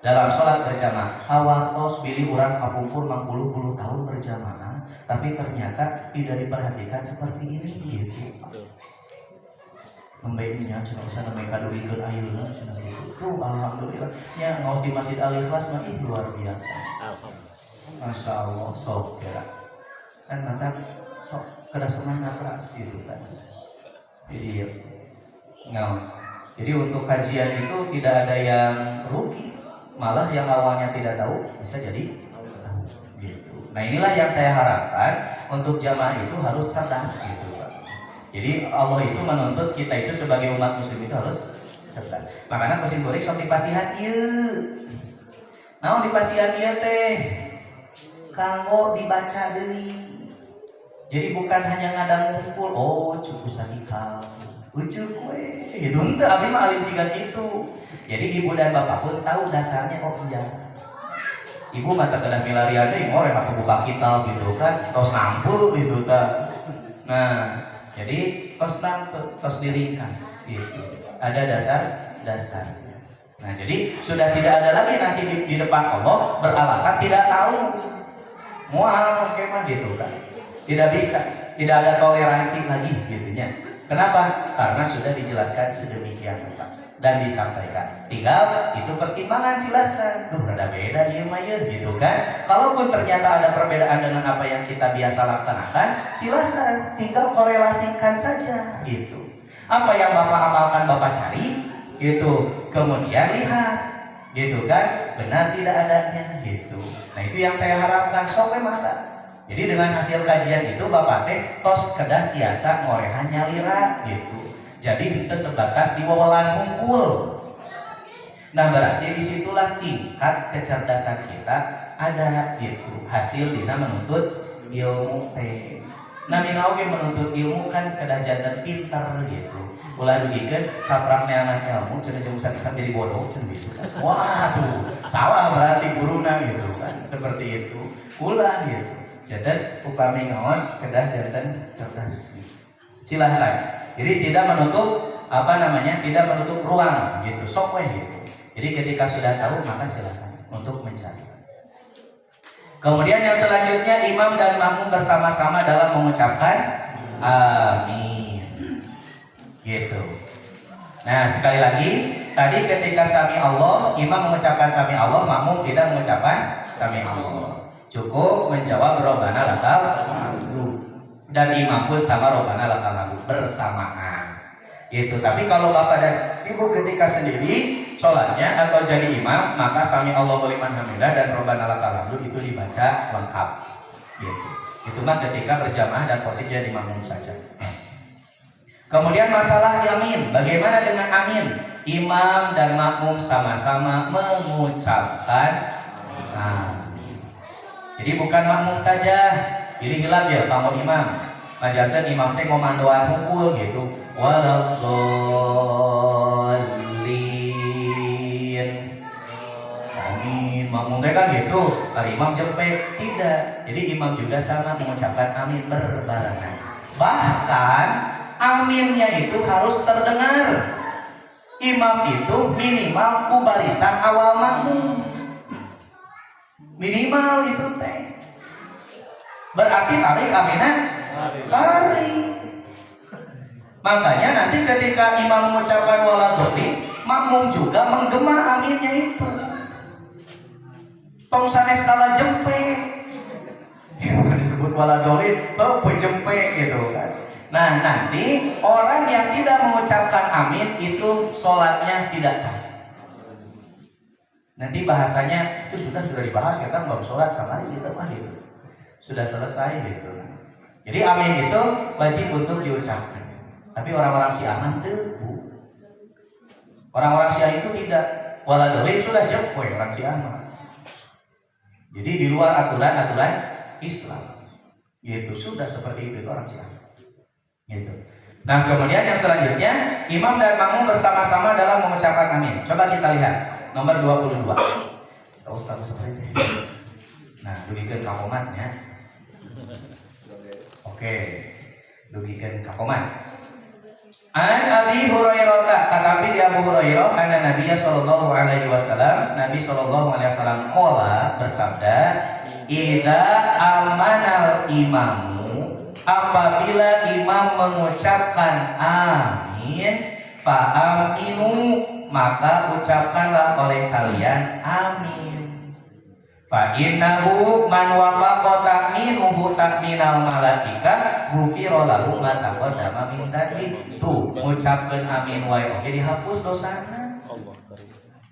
Dalam sholat berjamaah, awatos bilih orang kapungkur 60 tahun berjamaah, tapi ternyata tidak diperhatikan seperti ini. Gitu. Membaiknya cuma bisa mereka duikan ayunan cuma gitu. Alhamdulillah. Ya ngaus di Masjid Al-Ikhlas mah luar biasa. Masya Allah, sok ya. Kan maka sok kada semangat ras gitu kan. Jadi ngaus. Jadi untuk kajian itu tidak ada yang rugi, malah yang awalnya tidak tahu bisa jadi tahu. Nah inilah yang saya harapkan untuk jamaah itu harus cerdas gitu Pak. Jadi Allah itu menuntut kita itu sebagai umat muslim itu harus cerdas. Makanya kusim goreng sok dipasihan ieu. Naon dipasihan ieu teh? Kanggo dibaca deui. Jadi bukan hanya ngadang ngumpul, oh cukup sakikal, ucuk kue, itu ente abdi mah alim siga gitu. Jadi ibu dan bapak pun tahu dasarnya, oh iya. Ibu mata kedah milarian deh, ngorek aku buka kitab gitu kan, tos nampu gitu kan. Nah, jadi tos nampu, tos diringkas gitu. Ada dasarnya. Nah, jadi sudah tidak ada lagi nanti di depan Allah beralasan tidak tahu. Mual kemah gitu kan. Tidak bisa, tidak ada toleransi lagi gitunya. Kenapa? Karena sudah dijelaskan sedemikian rupa dan disampaikan. Tinggal itu pertimbangan silahkan. Duh, rada beda dia mah ya gitu kan. Kalaupun ternyata ada perbedaan dengan apa yang kita biasa laksanakan, silahkan. Tinggal korelasikan saja gitu. Apa yang Bapak amalkan, Bapak cari gitu. Kemudian lihat gitu kan, benar tidak adanya gitu. Nah, itu yang saya harapkan sampai mata. Jadi dengan hasil kajian itu Bapak teh tos kedah tiasa ngorehan nyalira gitu. Jadi itu sebatas di wawalan hungkul. Nah berarti disitulah tingkat kecerdasan kita ada gitu. Hasil dina menuntut ilmu teh. Nah minaoge menuntut ilmu kan kedah janten pinter gitu. Ulah dugikeun saprak neangan ilmu cenah jeung usah kita jadi bodoh cenah gitu. Wah tuh salah berarti guruna gitu kan. Seperti itu. Ulah gitu. Jadi upami ngaos kedah janten cerdas. Silahkan. Jadi tidak menutup tidak menutup ruang gitu. Sok we gitu. Jadi ketika sudah tahu maka silahkan untuk mencari. Kemudian yang selanjutnya imam dan makmum bersama-sama dalam mengucapkan amin. Gitu. Nah, sekali lagi tadi ketika sami Allah, imam mengucapkan sami Allah, makmum tidak mengucapkan sami Allah. Cukup menjawab Rabbana lakal hamdu dan imam pun sama Rabbana lakal hamdu bersamaan gitu. Tapi kalau bapak dan ibu ketika sendiri sholatnya atau jadi imam, maka sami Allahu liman hamidah dan Rabbana lakal hamdu itu dibaca lengkap gitu. Itu mah ketika berjamaah dan posisi jadi makmum saja. Kemudian masalah yamin, bagaimana dengan amin? Imam dan makmum sama-sama mengucapkan amin. Jadi bukan makmum saja. Jadi gelap ya kamu imam. Ngajarkan imam teh ngomandoan hukul gitu. Waladhdallin. Amin. Makmum teh kan gitu. Imam jempek tidak. Jadi imam juga sama mengucapkan amin berbarengan. Bahkan aminnya itu harus terdengar. Imam itu minimal kubarisan awal makmum. Minimal itu teh. Berarti tarik aminah tarik. Makanya nanti ketika imam mengucapkan waladhdallin, makmum juga menggema aminnya itu. Tong sanes kala jempek. Yang disebut waladhdallin, jempek gitu kan. Nah, nanti orang yang tidak mengucapkan amin itu sholatnya tidak sah. Nanti bahasanya itu sudah dibahas ya kan baru sholat kemarin kita mah gitu. Sudah selesai gitu. Jadi amin itu wajib untuk diucapkan. Tapi orang-orang Syiah tuh orang-orang Syiah itu tidak. Waladhdallin sudah jemput orang Syiah. Jadi di luar aturan Islam. Gitu sudah seperti itu orang Syiah. Gitu. Nah kemudian yang selanjutnya imam dan makmum bersama-sama dalam mengucapkan amin. Coba kita lihat. Nomor 22. Tahu status seperti ini. Nah, dugikeun kakomatnya. Oke. Dugikeun kakomat. An Abi Hurairah, tetapi di Abu Hurairah anna Nabi sallallahu alaihi wasallam, Nabi sallallahu alaihi wasallam qala bersabda, "Idza amanal imamu", apabila imam mengucapkan amin, fa aminu, maka ucapkanlah oleh kalian amin. Fa innahu man wafaqa ta'minuhu ta'minal malaika ghufira lahu ma taqaddama min dzambi. Tuh, ngucapkeun amin wae oke dihapus dosana.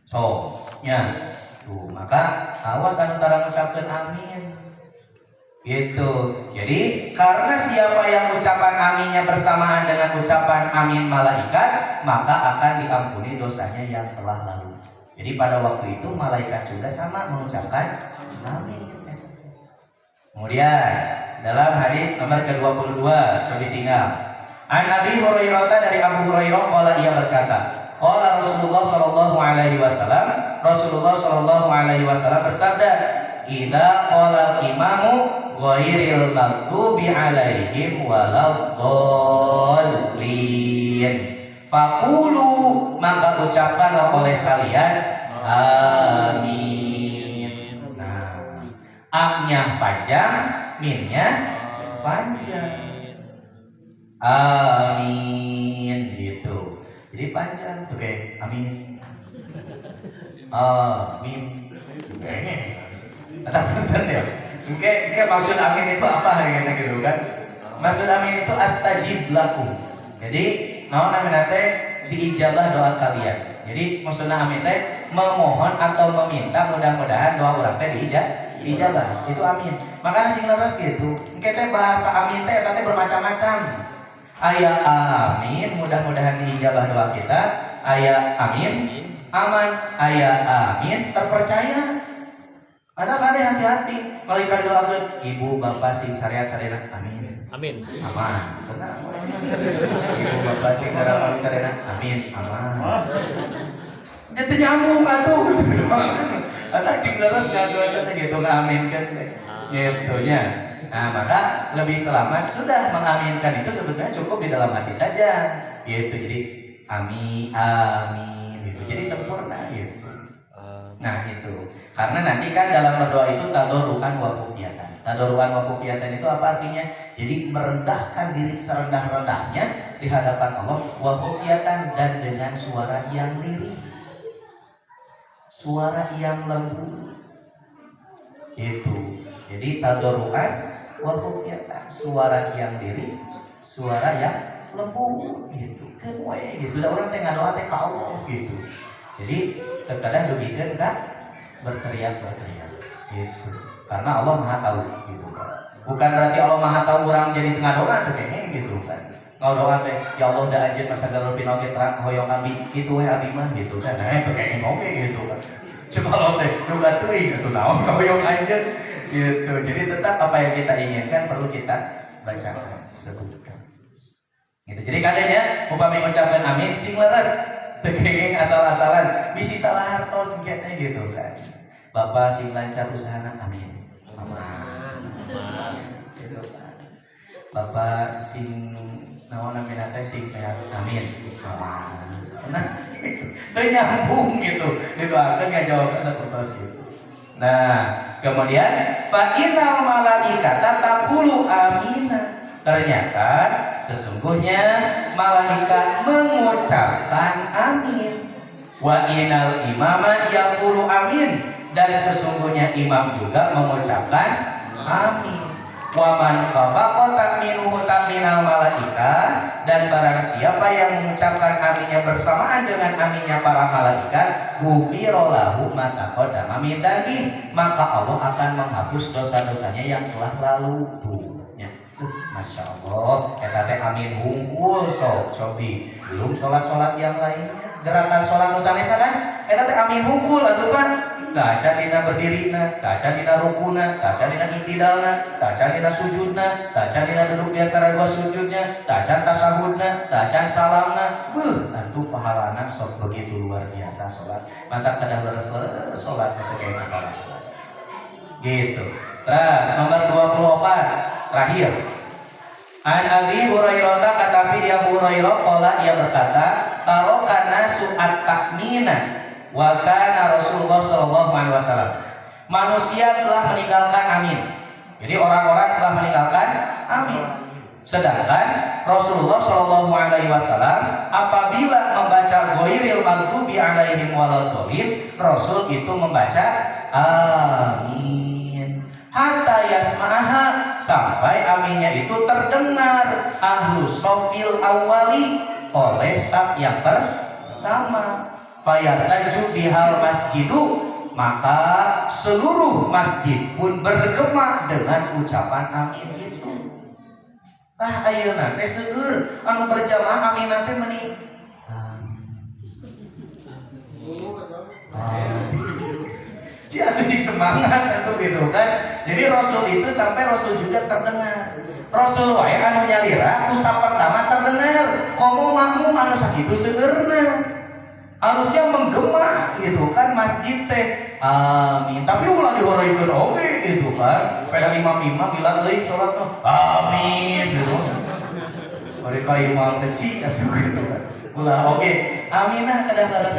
Tuh, nya. Tuh, maka awas anu tara ngucapkeun amin. Gitu. Jadi karena siapa yang ucapan aminnya bersamaan dengan ucapan amin malaikat, maka akan diampuni dosanya yang telah lalu. Jadi pada waktu itu malaikat juga sama mengucapkan amin. Kemudian dalam hadis nomor ke-22, coba tinggal. An Abi Hurairah, dari Abu Hurairah qala, ia berkata, qala Rasulullah sallallahu alaihi wasallam, Rasulullah sallallahu alaihi wasallam bersabda, idza qala al-imamu ghairil maghdubi alaihim waladdallin faqulu, maka ucapkanlah oleh kalian amin. Nah, a-nya panjang, min-nya panjang. Amin gitu. Jadi panjang tuh kayak amin. Amin. Kata bener ya. Kayak maksud amin itu apa gitu kan? Maksud amin itu astajib lakum. Jadi naon namina teh diijabah doa kalian. Jadi maksudnya amin teh memohon atau meminta, mudah-mudahan doa urang teh diijabah. Itu amin. Makanya sing leres gitu. Kita bahasa amin teh tadi bermacam-macam. Aya amin, mudah-mudahan diijabah doa kita. Aya amin, aman. Aya amin, terpercaya. Ada kade hati-hati. Malaikat doakeun ibu bapak sing syariat sadena amin. Amin. Aman. Tenang. Ibu bapak sing dalam sadena amin. Aman. Dia nyambung atuh gitu. Ada sing leres ngadoa teh gitu ngaminkeun gitu nya. Nah, maka lebih selamat sudah mengaminkan itu sebetulnya cukup di dalam hati saja, gitu. Jadi amin, amin, gitu. Jadi sempurna, gitu. Nah, itu. Karena nanti kan dalam berdoa itu tadoruan wa khufiyatan. Tadoruan wa khufiyatan itu apa artinya? Jadi merendahkan diri serendah-rendahnya di hadapan Allah, wa khufiyatan, dan dengan suara yang lirih, suara yang lembut, gitu. Jadi tadoruan wa khufiyatan, suara yang lirih, suara yang lembut, gitu. Kewe gitu. Da urang teh ngadoa teh ka Allah gitu. Jadi terkadang dugikeun ka berteriak-berteriak gitu. Karena Allah Maha tahu gitu. Bukan berarti Allah Maha tahu urang jadi tengah doa teh kene gitu kan. Ngadoa teh ya Allah da anjeun masa galur pinoge terang hoyong abi kitu we abi mah gitu kan. Nah itu kene oge gitu kan. Coba lo teh coba teuing gitu naon ka hoyong anjeun gitu. Jadi tetap apa yang kita inginkan perlu kita bacakan, sebutkan. Gitu. Jadi kadenya upami ngucapkeun amin sing leres. Tekengeng asal-asalan, bisi salah hartos engketnya gitu kan. Bapak sing lancar usahana, amin. Aman. Gitu kan. Bapak sing naon namina teh sing sehat, amin. Aman. Nah, itu nyambung gitu. Didoakeun ngajawab sapertos gitu. Nah, kemudian fa innal malaikata taqulu amina. Ternyata sesungguhnya malaikat mengucapkan amin. Wa innal imama yaqulu amin, dan sesungguhnya imam juga mengucapkan amin. Wa man wafaqa ta'minuhu ta'minal malaika, dan barang siapa yang mengucapkan aminnya bersamaan dengan aminnya para malaikat, ghufira lahu ma taqaddama min dzambi, maka Allah akan menghapus dosa-dosanya yang telah lalu. Masya Allah, kita teh amin hungkul cobi belum sholat yang lainnya, gerakan sholat nusanesa kan, kita teh amin hungkul atuh Pak. Kaca dina berdirina, kaca dina rukuna, kaca dina iktidalna, kaca dina sujudna, kaca dina duduk di antara dua sujudnya, kaca tasahudna, kaca salamna. Atuh pahalana sok begitu luar biasa sholat. Mantap kada leres sholat itu kayak masalah sholat. Gitu. Terus nomor 24 terakhir. An Abi Hurairah, kata dia Abu Hurairah qala, ia berkata, tarokana su'at takmina wa kana Rasulullah sallallahu alaihi wasallam. Manusia telah meninggalkan amin. Jadi orang-orang telah meninggalkan amin. Sedangkan Rasulullah sallallahu alaihi wasallam apabila membaca ghairil maghdubi alaihim waladdallin, Rasul itu membaca amin. Hatta yasma'aha, sampai aminnya itu terdengar ahlu sofil awali, oleh saf yang pertama. Fayartaju bihal masjidu, maka seluruh masjid pun bergema dengan ucapan amin itu. Ayeuna teh seueur anu berjamaah amin teh meuni. Ci atuh sih semangat atuh gitu kan. Jadi Rasul itu sampai Rasul juga terdengar. Rasul wae anu nyalira ku sapertama terdengar. Komo makmum anu sakitu seueurna. Harusnya menggema gitu kan masjid teh. Amin. Tapi ulah dihoroikeun oge gitu kan. Pada imam-imam bilang deui salat tuh amin gitu. Mereka imam kecil atuh gitu kan. Ulah oge. Aminah kadang-kadang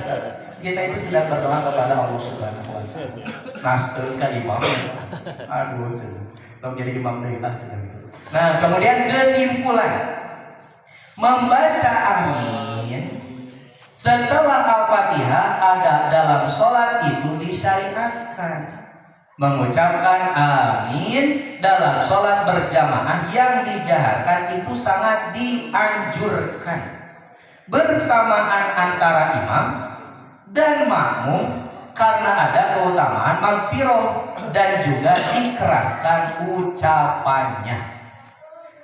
kita itu sedang berdoa kepada Allah Subhanahu wa taala. Nasteun ka imam. Aduh, belum jadi imam deui tah gitu. Nah, kemudian kesimpulan membaca amin setelah Al-Fatihah ada dalam sholat itu disyariatkan. Mengucapkan amin dalam sholat berjamaah yang dijaharkan itu sangat dianjurkan. Bersamaan antara imam dan makmum karena ada keutamaan magfirah dan juga dikeraskan ucapannya.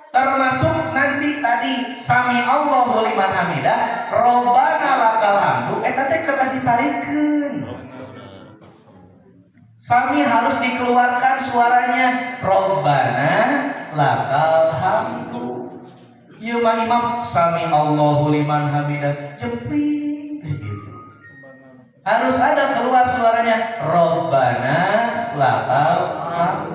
Termasuk nanti tadi sami Allahu liman hamidah, Robbana lakal hamdu, eta teh kedah ditarikeun. Sami harus dikeluarkan suaranya, Robbana lakal hamdu. Ieu mah imam sami Allahu liman hamidah, jempling gitu. Harus ada keluar suaranya, Robbana lakal hamdu.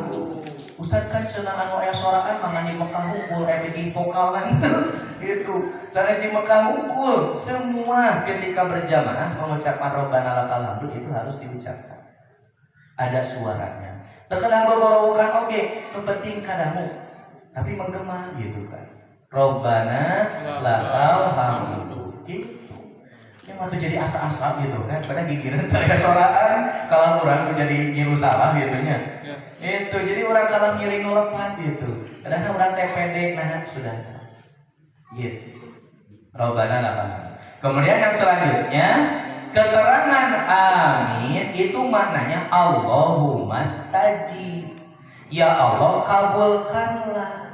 Ustaz kan cenah anu aya soraan mangan di Mekah hungkul bikin vokal nanti gitu. Sanes di Mekah hungkul semua ketika berjamaah mengucapkan Robbana lakal hamdu itu harus diucapkan. Ada suaranya. Terkadang gogorowokan oke, penting kadamu tapi menggema gitu kan. Robbana lakal hamdu gitu. Yang waktu jadi asa-asa gitu kan, pada gigiran teh soraan kalau orang jadi ngiru salah gitu nya. Itu jadi orang kalau ngiring lepat gitu. Kadang orang TPD nah sudah. Gitu. Robbana lakal hamdu. Kemudian yang selanjutnya keterangan amin itu maknanya Allahumma stajib. Ya Allah kabulkanlah.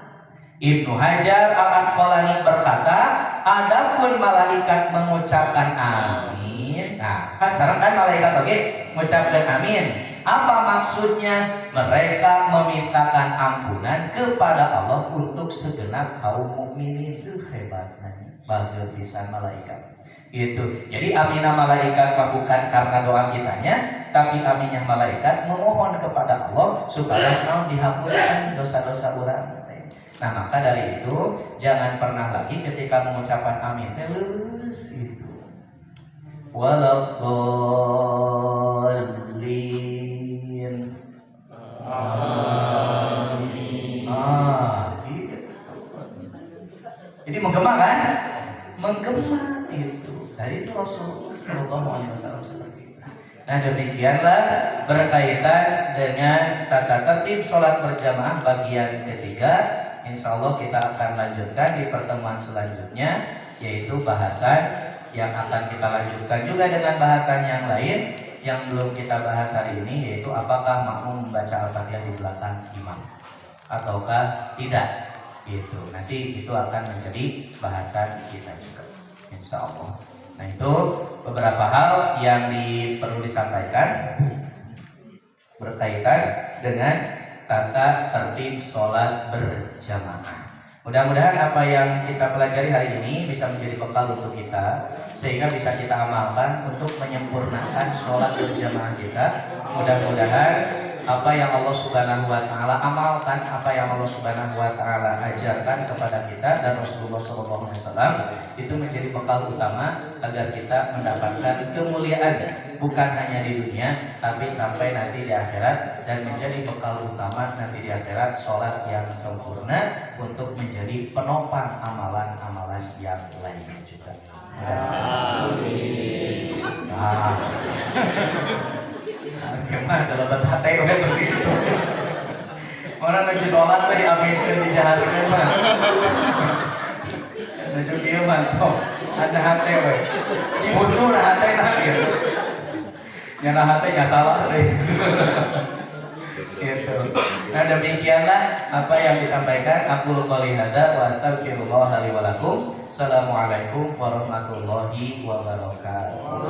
Ibnu Hajar Al-Asqalani berkata, adapun malaikat mengucapkan amin. Nah, kan sekarang kan malaikat oke mengucapkan amin. Apa maksudnya? Mereka memintakan ampunan kepada Allah untuk segenap kaum mukminin. Itu hebatnya bagi lisan malaikat. Itu. Jadi aminah malaikat bukan karena doa kitanya, tapi aminnya malaikat memohon kepada Allah supaya selalu dihapuskan dosa-dosa orang. Nah, maka dari itu jangan pernah lagi ketika mengucapkan amin terus itu. Waladdallin. Amin. Gitu. Jadi menggema kan? Menggema itu. Dari itu Rasulullah SAW seperti itu. Nah, demikianlah berkaitan dengan tata tertib sholat berjamaah bagian ketiga. Insya Allah kita akan lanjutkan di pertemuan selanjutnya, yaitu bahasan yang akan kita lanjutkan juga dengan bahasan yang lain yang belum kita bahas hari ini, yaitu apakah makmum membaca Al-Fatihah di belakang imam ataukah tidak. Gitu. Nanti itu akan menjadi bahasan kita juga, insya Allah. Nah, itu beberapa hal yang perlu disampaikan berkaitan dengan tata tertib sholat berjamaah. Mudah-mudahan apa yang kita pelajari hari ini bisa menjadi bekal untuk kita, sehingga bisa kita amalkan untuk menyempurnakan sholat berjamaah kita. Mudah-mudahan apa yang Allah Subhanahu wa taala amalkan, apa yang Allah Subhanahu wa taala ajarkan kepada kita dan Rasulullah SAW itu menjadi bekal utama agar kita mendapatkan kemuliaan bukan hanya di dunia tapi sampai nanti di akhirat, dan menjadi bekal utama nanti di akhirat sholat yang sempurna untuk menjadi penopang amalan-amalan yang lainnya juga. Amin. Gimana kalau berhati udah begitu? Orang lagi sholat tadi aminkan di jahatnya mah. Nuju kieu mah toh ada hati we. Si musuh lah hati nak gitu. Nyana hati nya salah gitu. Nah demikianlah apa yang disampaikan. Aku qouli hada wa astagfirullah li wa lakum. Assalamualaikum warahmatullahi wabarakatuh.